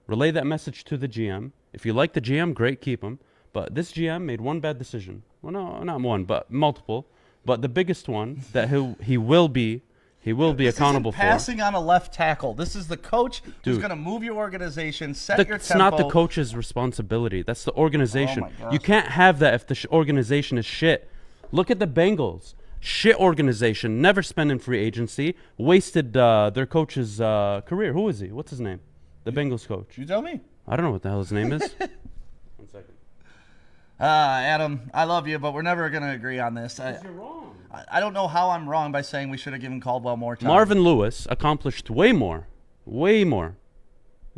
Relay that message to the GM. If you like the GM, great, keep him. But this GM made one bad decision. Well, no, not one, but multiple. But the biggest one that he will be accountable This isn't passing on a left tackle. This is the coach who's Dude. going to move your organization, set for. your It's tempo. not the coach's responsibility. That's the organization. Oh my gosh. You can't have that if the organization is shit. Look at the Bengals. Shit organization. Never spent in free agency. Wasted their coach's career. Who is he? What's his name? The Bengals coach. You tell me. I don't know what the hell his name is. 1 second. Adam, I love you, but we're never going to agree on this. You're wrong. I don't know how I'm wrong by saying we should have given Caldwell more time. Marvin Lewis accomplished way more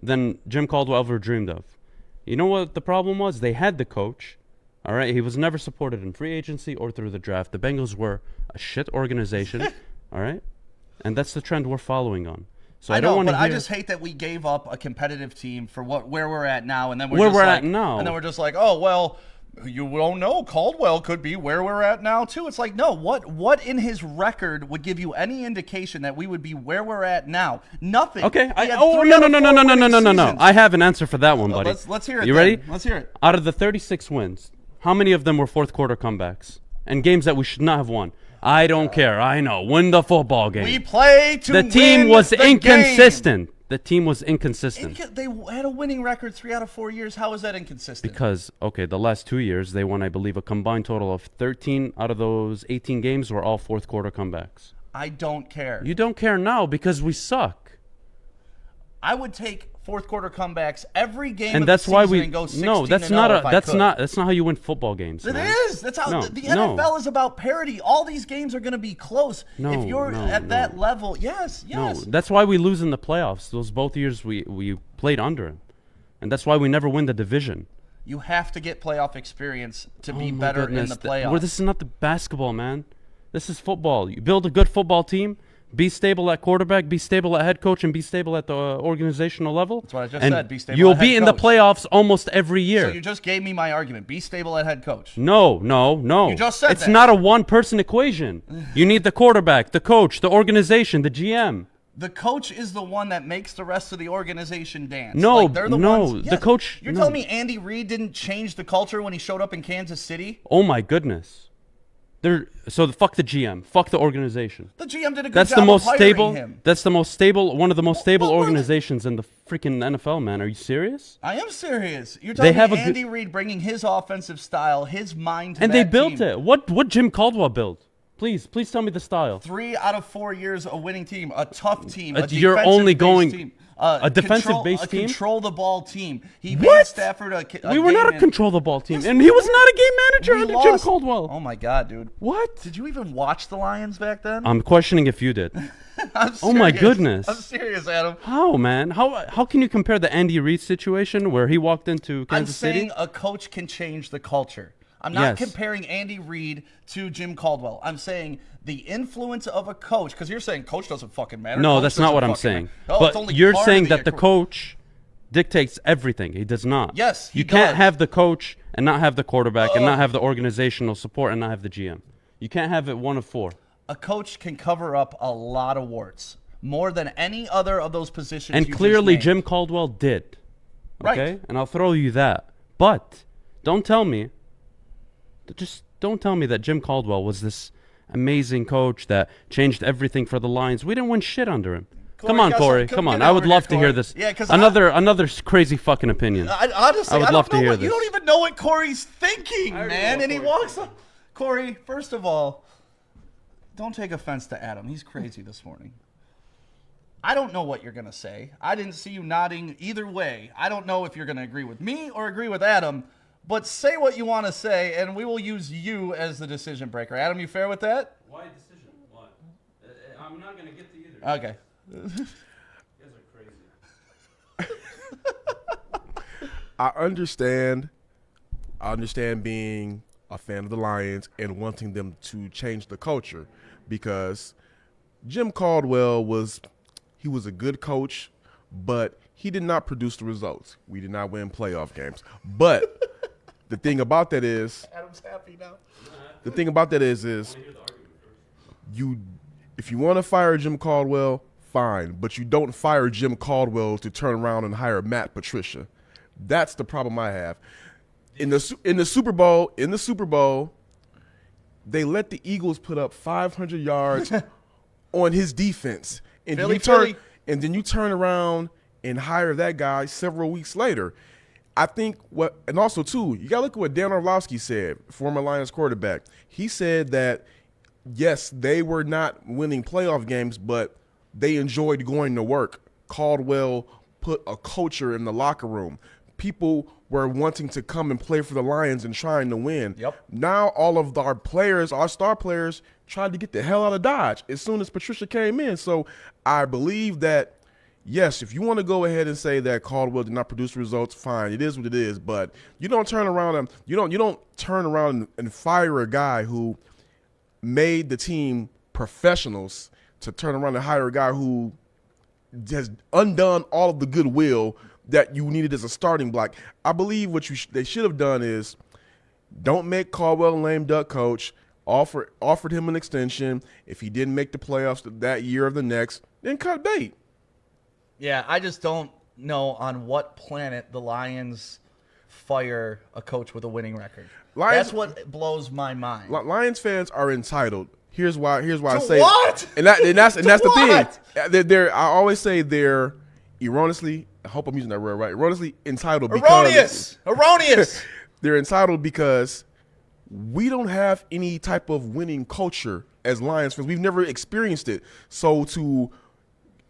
than Jim Caldwell ever dreamed of. You know what the problem was? They had the coach. All right, he was never supported in free agency or through the draft. The Bengals were a shit organization. All right, and that's the trend we're following on. So I don't want to. I just hate that we gave up a competitive team for where we're at now, and then we're Where just we're like, at now. and then we're just like, oh well, you don't know. Caldwell could be where we're at now too. It's like, no, what in his record would give you any indication that we would be where we're at now? Nothing. Okay. He had No. 3 out of 4 winning seasons. I have an answer for that one, buddy. Let's hear it. You then. ready? Let's hear it. Out of the 36 wins, how many of them were fourth quarter comebacks and games that we should not have won? I don't care. I know. Win the football game. We play to The team win was the inconsistent. game. The team was inconsistent. They had a winning record 3 out of 4 years. How is that inconsistent? Because, okay, the last 2 years, they won, I believe, a combined total of 13 out of those 18 games were all fourth quarter comebacks. I don't care. You don't care now because we suck. I would take fourth quarter comebacks every game And of that's the why season we and go 16 no, that's and not 0 a if I that's could. not how you win football games. It man. is. That's how No, the no. NFL is about parity. All these games are going to be close. No, if you're no, at no. that level, yes. No, that's why we lose in the playoffs. Those both years we played under him. And that's why we never win the division. You have to get playoff experience to be Oh my better goodness. in the playoffs. This is not the basketball, man. This is football. You build a good football team, be stable at quarterback, be stable at head coach, and be stable at the organizational level. That's what I just and said, be stable You'll at be head in the coach. playoffs almost every year. So you just gave me my argument. Be stable at head coach. No. You just said it's that. not a one-person equation. You need the quarterback, the coach, the organization, the GM. The coach is the one that makes the rest of the organization dance. No, Like, they're the no, ones. the Yes. coach- You're no. telling me Andy Reid didn't change the culture when he showed up in Kansas City? Oh my goodness. Fuck the GM, fuck the organization. The GM did a good That's job the most of hiring stable. him. That's the most stable. One of the most stable What was it? organizations in the freaking NFL, man. Are you serious? I am serious. You're They telling have me a good- Andy Reid bringing his offensive style, his mind to And that they built team. it. What Jim Caldwell built? Please tell me the style. 3 out of 4 years a winning team, a tough team, You're only going- team, a defensive-based team? control the ball team. He made What? Stafford a We were not game a in- control the ball team, Yes, and we he was were. not a game manager We under lost. Jim Caldwell. Oh my God, dude! What? Did you even watch the Lions back then? I'm questioning if you did. I'm Oh my serious. goodness. I'm serious, Adam. How, man? How can you compare the Andy Reid situation where he walked into Kansas I'm saying City? a coach can change the culture. I'm not Yes. comparing Andy Reid to Jim Caldwell. I'm saying the influence of a coach, because you're saying coach doesn't fucking matter. No, Coach that's not doesn't what I'm fucking saying. matter. Oh, it's But only you're part saying of that the equa- coach dictates everything. He does not. Yes, he You can't does. have the coach and not have the quarterback and not have the organizational support and not have the GM. You can't have it one of four. A coach can cover up a lot of warts, more than any other of those positions. And you clearly just Jim named. Caldwell did. Right. Okay? And I'll throw you that. But don't tell me that Jim Caldwell was this amazing coach that changed everything for the Lions. We didn't win shit under him. Corey, Come on, guess Corey. what? Come Come on. get I over would here, love to hear Corey. this. Yeah, 'cause another crazy fucking opinion. Honestly, I would don't love to know hear what, you this. don't even know what Corey's thinking, already man. know And he what Corey's walks up. Corey, first of all, don't take offense to Adam. He's crazy this morning. I don't know what you're going to say. I didn't see you nodding either way. I don't know if you're going to agree with me or agree with Adam, but say what you want to say, and we will use you as the decision breaker. Adam, you fair with that? Why decision? What? I'm not going to get to either. Okay. You guys are crazy. I understand being a fan of the Lions and wanting them to change the culture because Jim Caldwell was he was a good coach, but he did not produce the results. We did not win playoff games. But the thing about that is, Adam's happy now. the thing about that is if you want to fire Jim Caldwell, fine, but you don't fire Jim Caldwell to turn around and hire Matt Patricia. That's the problem I have. In the Super Bowl, they let the Eagles put up 500 yards on his defense, and then you turn around and hire that guy several weeks later. I think and also too, you gotta look at what Dan Orlovsky said, former Lions quarterback. He said that yes, they were not winning playoff games, but they enjoyed going to work. Caldwell put a culture in the locker room. People were wanting to come and play for the Lions and trying to win. Yep. Now all of our players, our star players, tried to get the hell out of Dodge as soon as Patricia came in. So I believe that, yes, if you want to go ahead and say that Caldwell did not produce results, fine, it is what it is. But you don't turn around and fire a guy who made the team professionals to turn around and hire a guy who has undone all of the goodwill that you needed as a starting block. I believe what they should have done is don't make Caldwell a lame duck coach. Offered him an extension. If he didn't make the playoffs that year or the next, then cut bait. Yeah, I just don't know on what planet the Lions fire a coach with a winning record. That's what blows my mind. Lions fans are entitled. Here's why I say what? And that's the thing. They're I always say they're erroneously. I hope I'm using that word right. Erroneously entitled. Erroneous. They're entitled because we don't have any type of winning culture as Lions fans. We've never experienced it. So to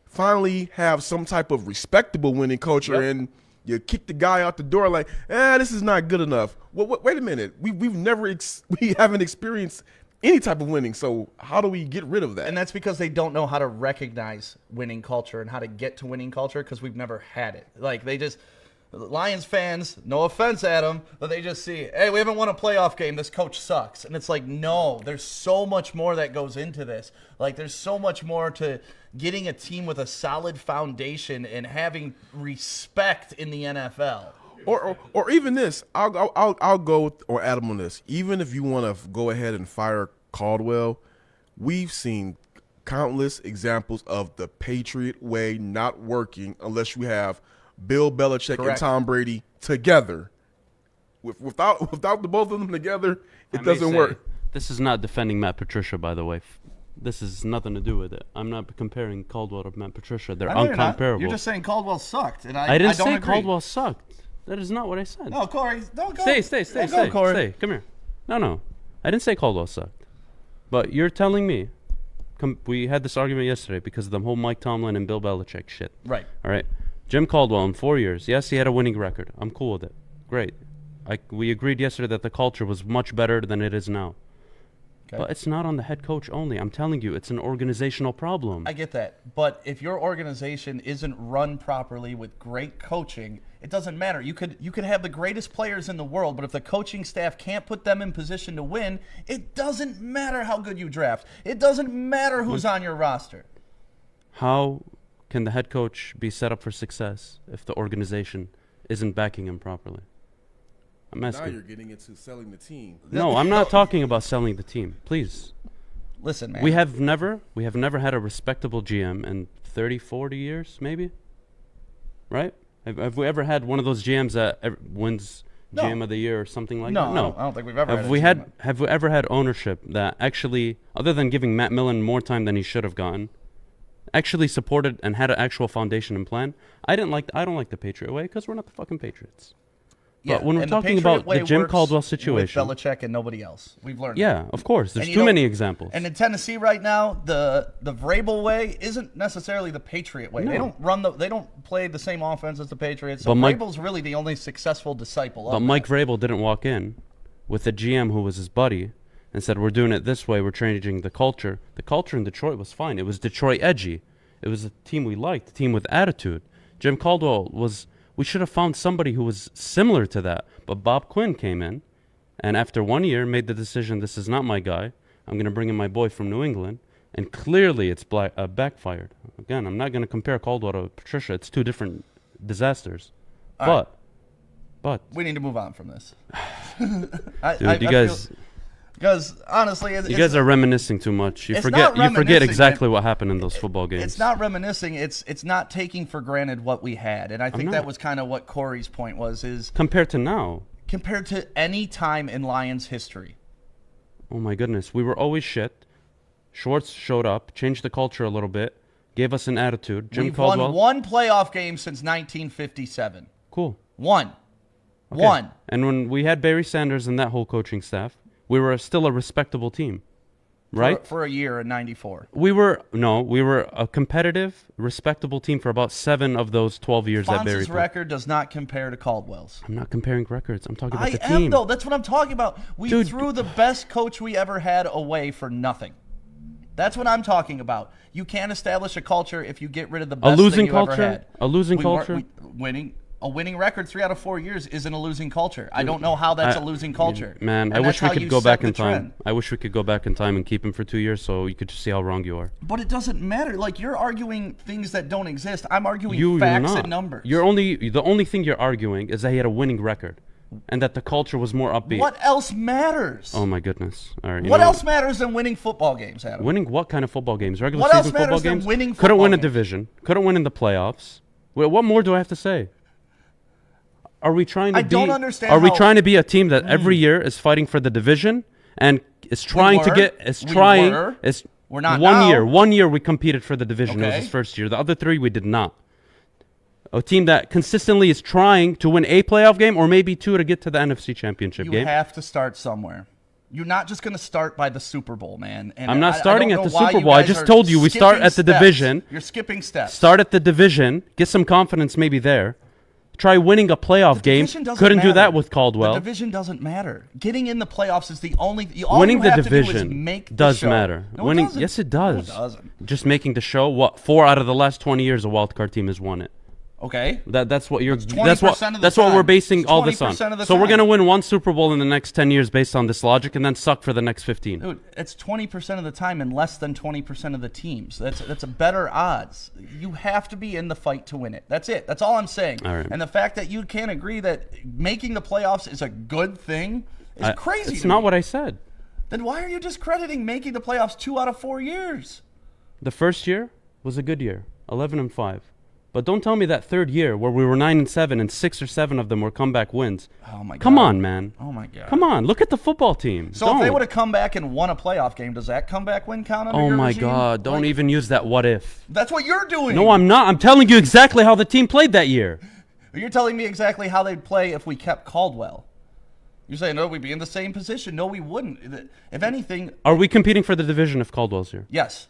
finally have some type of respectable winning culture, and you kick the guy out the door like, this is not good enough. Well, wait a minute. We haven't experienced any type of winning. So how do we get rid of that? And that's because they don't know how to recognize winning culture and how to get to winning culture because we've never had it. Like Lions fans, no offense, Adam, but they just see, hey, we haven't won a playoff game. This coach sucks. And it's like, no, there's so much more that goes into this. Like, there's so much more to getting a team with a solid foundation and having respect in the NFL. Or even this, I'll go or Adam on this. Even if you want to go ahead and fire Caldwell, we've seen countless examples of the Patriot way not working unless you have Bill Belichick and Tom Brady together. Without the both of them together, it doesn't work. This is not defending Matt Patricia, by the way. This has nothing to do with it. I'm not comparing Caldwell to Matt Patricia. They're uncomparable. You're just saying Caldwell sucked, and I didn't say agree. Caldwell sucked. That is not what I said. No, Corey, don't go. Stay, Go, Corey. stay. Come here. No. I didn't say Caldwell sucked. But you're telling me, we had this argument yesterday because of the whole Mike Tomlin and Bill Belichick shit. Right. All right. Jim Caldwell in 4 years. Yes, he had a winning record. I'm cool with it. Great. We agreed yesterday that the culture was much better than it is now. Okay. But it's not on the head coach only. I'm telling you, it's an organizational problem. I get that. But if your organization isn't run properly with great coaching, it doesn't matter. You could have the greatest players in the world, but if the coaching staff can't put them in position to win, it doesn't matter how good you draft. It doesn't matter who's on your roster. How can the head coach be set up for success if the organization isn't backing him properly? I'm asking. Now you're getting into selling the team. No, I'm not talking about selling the team. Please. Listen, man. We have never had a respectable GM in 30, 40 years, maybe? Right? Have we ever had one of those GMs that wins GM of the year or something like that? No, I don't think we've ever Have we ever had ownership that actually, other than giving Matt Millen more time than he should have gotten, actually supported and had an actual foundation and plan? I don't like the Patriot way because we're not the fucking Patriots. Yeah, but when we're talking about the Jim Caldwell situation, with Belichick and nobody else, we've learned. Yeah, of course. There's too many examples. And in Tennessee right now, the Vrabel way isn't necessarily the Patriot way. No. They don't play the same offense as the Patriots. So Vrabel's really the only successful disciple. But Mike Vrabel didn't walk in with a GM who was his buddy and said, "We're doing it this way. We're changing the culture." The culture in Detroit was fine. It was Detroit edgy. It was a team we liked, a team with attitude. Jim Caldwell was. We should have found somebody who was similar to that. But Bob Quinn came in, and after 1 year made the decision, this is not my guy. I'm going to bring in my boy from New England. and clearly it's backfired. Again, I'm not going to compare Caldwell to Patricia. It's two different disasters. All But We need to move on from this. dude, you guys. Because honestly, You guys are reminiscing too much. You It's forget. not You forget reminiscing, exactly man. what happened in those football games. It's not reminiscing. It's not taking for granted what we had, and I think that not. was kind of what Corey's point was. Is compared to now. compared to any time in Lions history. Oh my goodness, we were always shit. Schwartz showed up, changed the culture a little bit, gave us an attitude. Jim We've Caldwell, won one playoff game since 1957. cool. One. Okay. One. And when we had Barry Sanders and that whole coaching staff, we were still a respectable team, right? For a year in 94. We were a competitive, respectable team for about 7 of those 12 years that Barry Fonz's played. record does not compare to Caldwell's. I'm not comparing records. I'm talking about I the am, team. though. That's what I'm talking about. We Dude. threw the best coach we ever had away for nothing. That's what I'm talking about. You can't establish a culture if you get rid of the best losing thing you culture? ever had. A losing We weren't- culture? A winning record 3 out of 4 years isn't a losing culture. I don't know how that's a losing culture. Man, And I wish that's we how could you go set back the in time. trend. I wish we could go back in time and keep him for 2 years so you could just see how wrong you are. But it doesn't matter. Like, you're arguing things that don't exist. I'm arguing You're facts not. and numbers. The only thing you're arguing is that he had a winning record, and that the culture was more upbeat. What else matters? Oh my goodness! All right. What else matters than winning football games, Adam? Winning what kind of football games? Regular What else season football matters than games. winning Couldn't win a football games? division. Couldn't win in the playoffs. Wait, what more do I have to say? Are we trying to I be? don't understand Are we how- trying to be a team that every year is fighting for the division and is trying to were. get? Is We trying. were. Is We're not one now. year. 1 year we competed for the division. It was Okay. his first year. The other 3 we did not. A team that consistently is trying to win a playoff game or maybe 2 to get to the NFC Championship You game. have to start somewhere. You're not just going to start by the Super Bowl, man. And I'm not I starting don't at know the why Super you Bowl. I guys just are told you we start skipping at the steps. division. You're skipping steps. Start at the division. Get some confidence maybe there. Try winning a playoff game. Division doesn't Couldn't do matter. that with Caldwell. The division doesn't matter. Getting in the playoffs is the only. All Winning you the have to do is division make the does show. matter. No, Winning, it doesn't. yes, it does. No, it doesn't. Just making the show. What 4 out of the last 20 years a wild card team has won it. Okay. That's what you're. 20% That's what. of the That's what time. we're basing It's all this on. 20% of the So we're time. gonna win 1 Super Bowl in the next 10 years based on this logic, and then suck for the next 15. Dude, it's 20% of the time and less than 20% of the teams. That's a better odds. You have to be in the fight to win it. That's it. That's all I'm saying. All right. And the fact that you can't agree that making the playoffs is a good thing is crazy. It's to not me. what I said. Then why are you discrediting making the playoffs 2 out of 4 years? The first year was a good year, 11-5. But don't tell me that third year where we were 9-7 and 6 or 7 of them were comeback wins. Oh my God. Come on, man. Oh my God. Come on, look at the football team. So if they Don't. would have come back and won a playoff game, does that comeback win count under Oh your my regime? God! Don't Like, even use that what if. That's what you're doing. No, I'm not. I'm telling you exactly how the team played that year. You're telling me exactly how they'd play if we kept Caldwell. You're saying, no, we'd be in the same position. No, we wouldn't. If anything, Are we competing for the division if Caldwell's here? yes.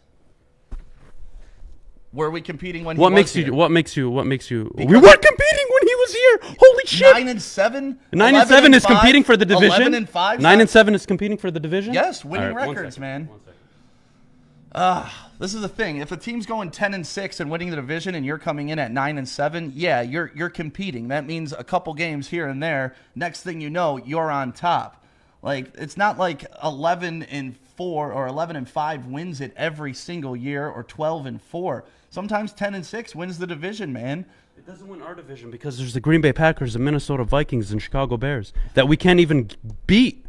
Were we competing when he What was makes here? you? What makes you? What makes you? We Because- were competing when he was here. Holy shit! 9-7? 9-7 is competing for the division. 11-5? 9-7 is competing for the division. Yes, winning All right, one records, second, man. one second. This is the thing. If a team's going 10-6 and winning the division, and you're coming in at 9-7, yeah, you're competing. That means a couple games here and there. Next thing you know, you're on top. Like, it's not like 11-4 or 11-5 wins it every single year, or 12-4. Sometimes 10-6 wins the division, man. It doesn't win our division because there's the Green Bay Packers, the Minnesota Vikings, and Chicago Bears that we can't even beat.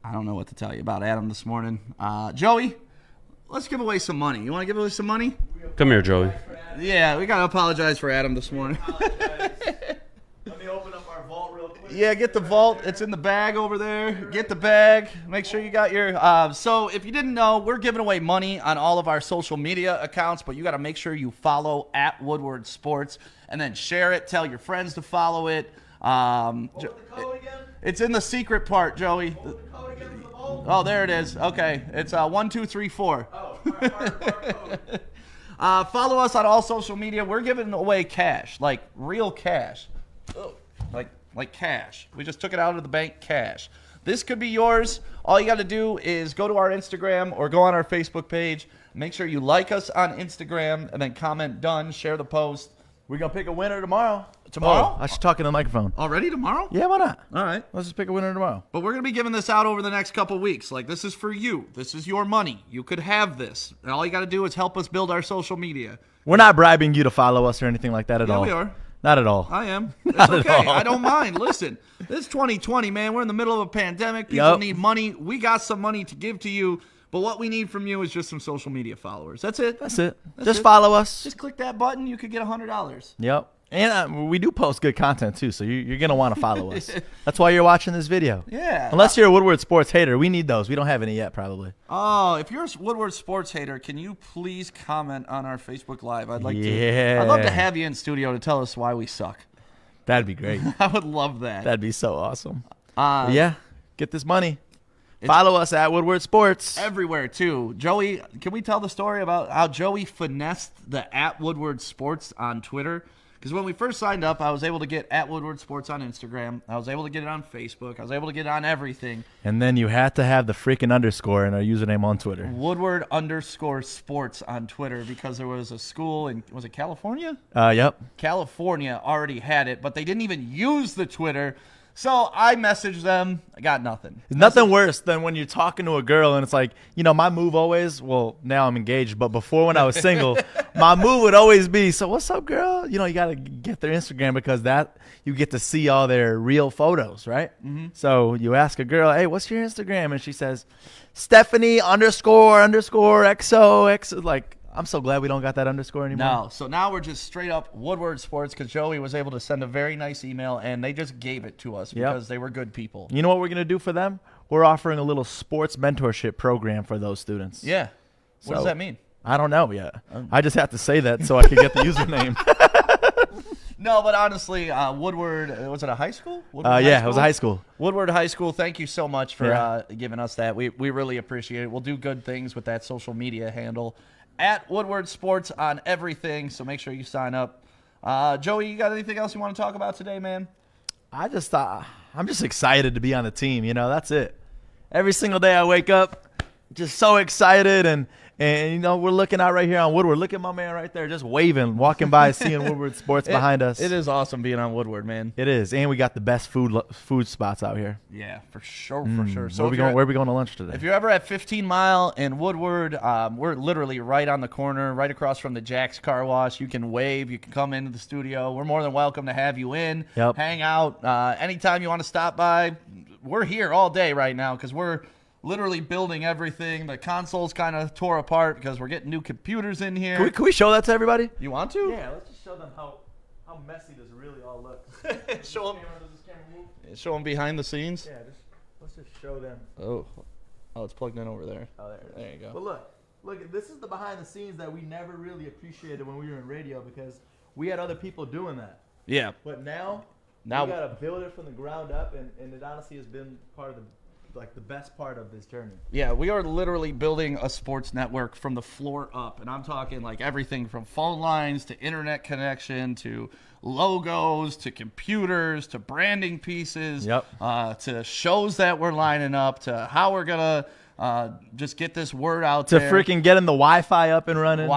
I don't know what to tell you about Adam this morning. Joey, let's give away some money. You want to give away some money? Come here, Joey. Yeah, we got to apologize for Adam this morning. Let me open up our vault real quick. Yeah, get the vault. It's in the bag over there. Get the bag. Make sure you got your... So if you didn't know, we're giving away money on all of our social media accounts, but you got to make sure you follow at Woodward Sports and then share it. Tell your friends to follow it. What was the code again? It's in the secret part, Joey. What was the code again for the vault? Oh, there it is. Okay. It's 1, 2, 3, 4. Oh, our code. Follow us on all social media. We're giving away cash, like real cash. Oh, like cash. We just took it out of the bank, cash. This could be yours. All you got to do is go to our Instagram or go on our Facebook page. Make sure you like us on Instagram and then comment done, share the post. We're going to pick a winner tomorrow. Tomorrow? Oh, I should talk in the microphone. Already tomorrow? Yeah, why not? All right. Let's just pick a winner tomorrow. But we're going to be giving this out over the next couple weeks. Like, this is for you. This is your money. You could have this. And all you got to do is help us build our social media. We're not bribing you to follow us or anything like that at all. Yeah, we are. Not at all. I am. It's Not at okay. all. I don't mind. Listen, this is 2020, man. We're in the middle of a pandemic. People Yep. need money. We got some money to give to you. But what we need from you is just some social media followers. That's it. That's it. That's Just it. follow us. Just click that button. You could get $100. Yep. And we do post good content, too, so you're going to want to follow us. That's why you're watching this video. Yeah. Unless you're a Woodward Sports hater. We need those. We don't have any yet, probably. Oh, if you're a Woodward sports hater, can you please comment on our Facebook Live? I'd like to. Yeah. I'd love to have you in studio to tell us why we suck. That'd be great. I would love that. That'd be so awesome. Uh, Yeah. Get this money. Follow us at Woodward Sports. Everywhere, too. Joey, can we tell the story about how Joey finessed the @Woodward Sports on Twitter? Because when we first signed up, I was able to get @Woodward Sports on Instagram. I was able to get it on Facebook. I was able to get it on everything. And then you had to have the freaking underscore in our username on Twitter. Woodward_sports on Twitter because there was a school in, was it California? Yep. California already had it, but they didn't even use the Twitter. So I messaged them. I got nothing. There's nothing worse than when you're talking to a girl and it's like, my move always, well, now I'm engaged, but before when I was single, my move would always be, so what's up, girl? You got to get their Instagram because that you get to see all their real photos, right? Mm-hmm. So you ask a girl, hey, what's your Instagram? And she says, Stephanie__XO. Like, I'm so glad we don't got that underscore anymore. No, so now we're just straight up Woodward Sports because Joey was able to send a very nice email, and they just gave it to us because they were good people. You know what we're going to do for them? We're offering a little sports mentorship program for those students. Yeah. What does that mean? I don't know yet. I just have to say that so I can get the username. No, but honestly, Woodward, was it a high school? Woodward Yeah, High it was a high school. Woodward High School, thank you so much for giving us that. We really appreciate it. We'll do good things with that social media handle. @Woodward Sports on everything, so make sure you sign up. Joey, you got anything else you want to talk about today, man? I just thought I'm just excited to be on the team. That's it. Every single day I wake up, just so excited, and we're looking out right here on Woodward. Look at my man right there, just waving, walking by, seeing Woodward Sports behind us. It is awesome being on Woodward, man. It is, and we got the best food spots out here. Yeah, for sure, for sure. So where are we going to lunch today? If you're ever at 15 Mile in Woodward, we're literally right on the corner, right across from the Jack's Car Wash. You can wave. You can come into the studio. We're more than welcome to have you in, hang out. Anytime you want to stop by, we're here all day right now because we're literally building everything. The console's kind of tore apart because we're getting new computers in here. Can we show that to everybody? You want to? Yeah, let's just show them how messy this really all looks. Show them behind the scenes. Yeah, let's just show them. Oh, it's plugged in over there. Oh, there it is. There you go. But look, this is the behind the scenes that we never really appreciated when we were in radio because we had other people doing that. Yeah. But now we got to build it from the ground up, and it honestly has been part of the best part of this journey. Yeah, we are literally building a sports network from the floor up, and I'm talking like everything from phone lines to internet connection to logos to computers to branding pieces, to shows that we're lining up to how we're gonna just get this word out to there. freaking getting the Wi-Fi up and running.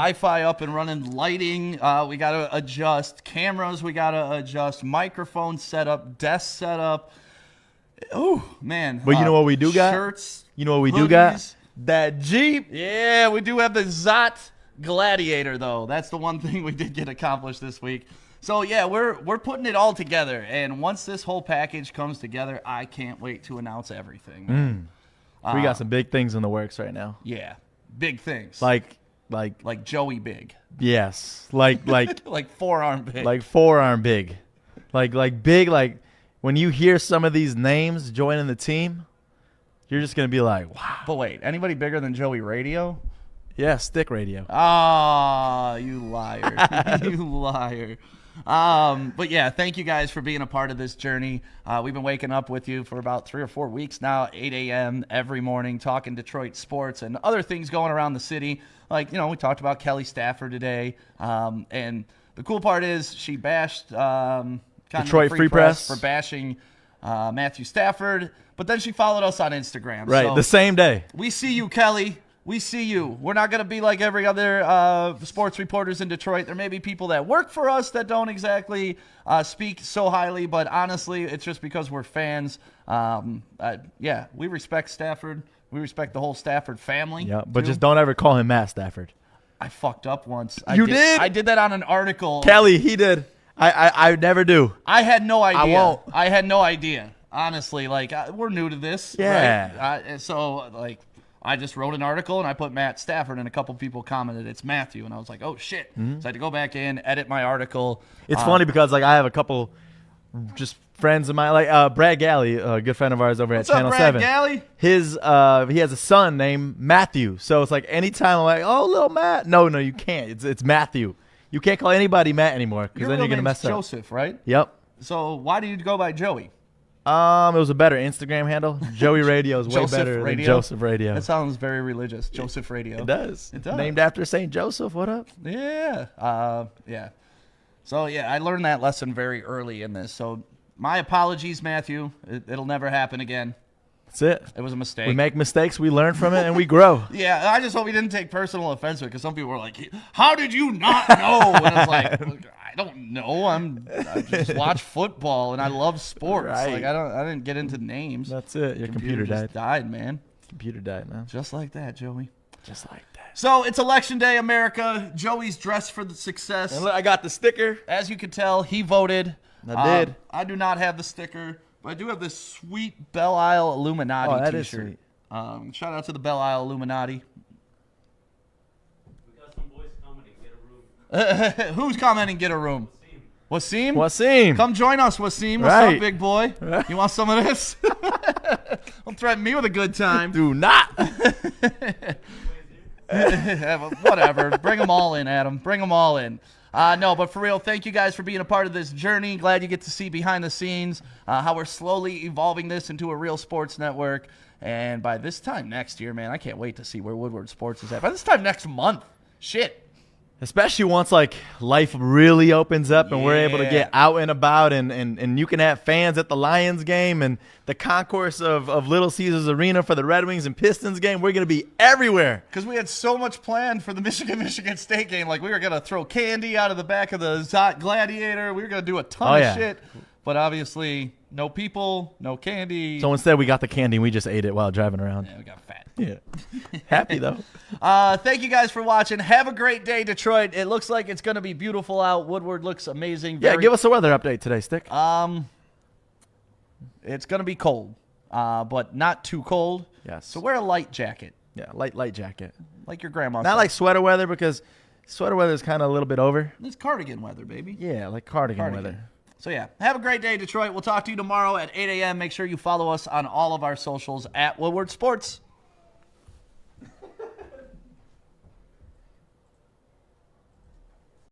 Lighting, we gotta adjust cameras, we gotta adjust microphone setup, desk setup. Oh, man. But you know what we do got? Shirts. You know what we hoodies. do got? That Jeep. Yeah, we do have the Zot Gladiator, though. That's the one thing we did get accomplished this week. So, yeah, we're putting it all together. And once this whole package comes together, I can't wait to announce everything. We got some big things in the works right now. Yeah, big things. Like Joey Big. Yes. Like like forearm big. Like forearm big. Like big, like when you hear some of these names joining the team, you're just going to be like, wow. But wait, anybody bigger than Joey Radio? Yeah, Stick Radio. Ah, you liar. You liar. But yeah, thank you guys for being a part of this journey. We've been waking up with you for about 3 or 4 weeks now, 8 a.m. every morning, talking Detroit sports and other things going around the city. Like, we talked about Kelly Stafford today. And the cool part is she bashed Detroit Free Press for bashing Matthew Stafford. But then she followed us on Instagram. Right, so the same day. we see you, Kelly. we see you. We're not going to be like every other sports reporters in Detroit. There may be people that work for us that don't exactly speak so highly, but honestly, it's just because we're fans. Yeah, we respect Stafford. We respect the whole Stafford family. Yeah, but too. just don't ever call him Matt Stafford. I fucked up once. You did? I did that on an article. Kelly, he did. I never do. I had no idea. I won't. I had no idea. Honestly, like, we're new to this. Yeah. Right? So, like, I just wrote an article and I put Matt Stafford and a couple people commented it's Matthew. And I was like, oh, shit. So I had to go back in, edit my article. It's funny because, like, I have a couple just friends of mine, like Brad Galley, a good friend of ours over What's at Channel up, Brad 7. Galley? He has a son named Matthew. So it's like anytime I'm like, oh, little Matt. No, you can't. It's Matthew. You can't call anybody Matt anymore because Your then real you're going to name's mess up. Joseph, right? Yep. So why do you go by Joey? It was a better Instagram handle. Joey Radio is way Joseph better Radio? than Joseph Radio. That sounds very religious. Joseph Radio. It does. It does. Named after St. Joseph. What up? Yeah. Yeah. So, yeah, I learned that lesson very early in this. So, my apologies, Matthew. It'll never happen again. That's it. It was a mistake. We make mistakes, we learn from it, and we grow. Yeah, I just hope we didn't take personal offense to it because some people were like, how did you not know? And I was like, I don't know. I just watch football and I love sports. Right. Like I didn't get into names. That's it. Your computer just died, man. Computer died, man. Just like that, Joey. Just like that. So it's Election Day, America. Joey's dressed for the success. And look, I got the sticker. As you can tell, he voted. I did. I do not have the sticker, but I do have this sweet Belle Isle Illuminati Oh, that is t-shirt. sweet. Shout out to the Belle Isle Illuminati. We got some boys commenting. Get a room. Who's commenting? Get a room. Wasim? Wasim. Come join us, Wasim. What's Right. up, big boy? You want some of this? Don't threaten me with a good time. Do not. Whatever. Bring them all in, Adam. Bring them all in. No, but for real, thank you guys for being a part of this journey. Glad you get to see behind the scenes how we're slowly evolving this into a real sports network. And by this time next year, man, I can't wait to see where Woodward Sports is at. By this time next month, shit. Especially once like life really opens up and we're able to Yeah. get out and about and you can have fans at the Lions game and the concourse of Little Caesars Arena for the Red Wings and Pistons game. We're going to be everywhere. Because we had so much planned for the Michigan State game. Like, we were going to throw candy out of the back of the Zott Gladiator. We were going to do a ton of shit. But obviously, no people, no candy. So instead we got the candy and we just ate it while driving around. Yeah, we got fat. Yeah. Happy though. Thank you guys for watching. Have a great day, Detroit. It looks like it's going to be beautiful out. Woodward looks amazing. Yeah, give us a weather update today, Stick. It's going to be cold, but not too cold. Yes. So wear a light jacket, Yeah, light jacket. like your grandma Not said. like sweater weather because sweater weather is kind of a little bit over. It's cardigan weather, baby. Yeah, like cardigan Cardigan. weather. So, yeah, have a great day, Detroit. We'll talk to you tomorrow at 8 a.m. Make sure you follow us on all of our socials at Woodward Sports.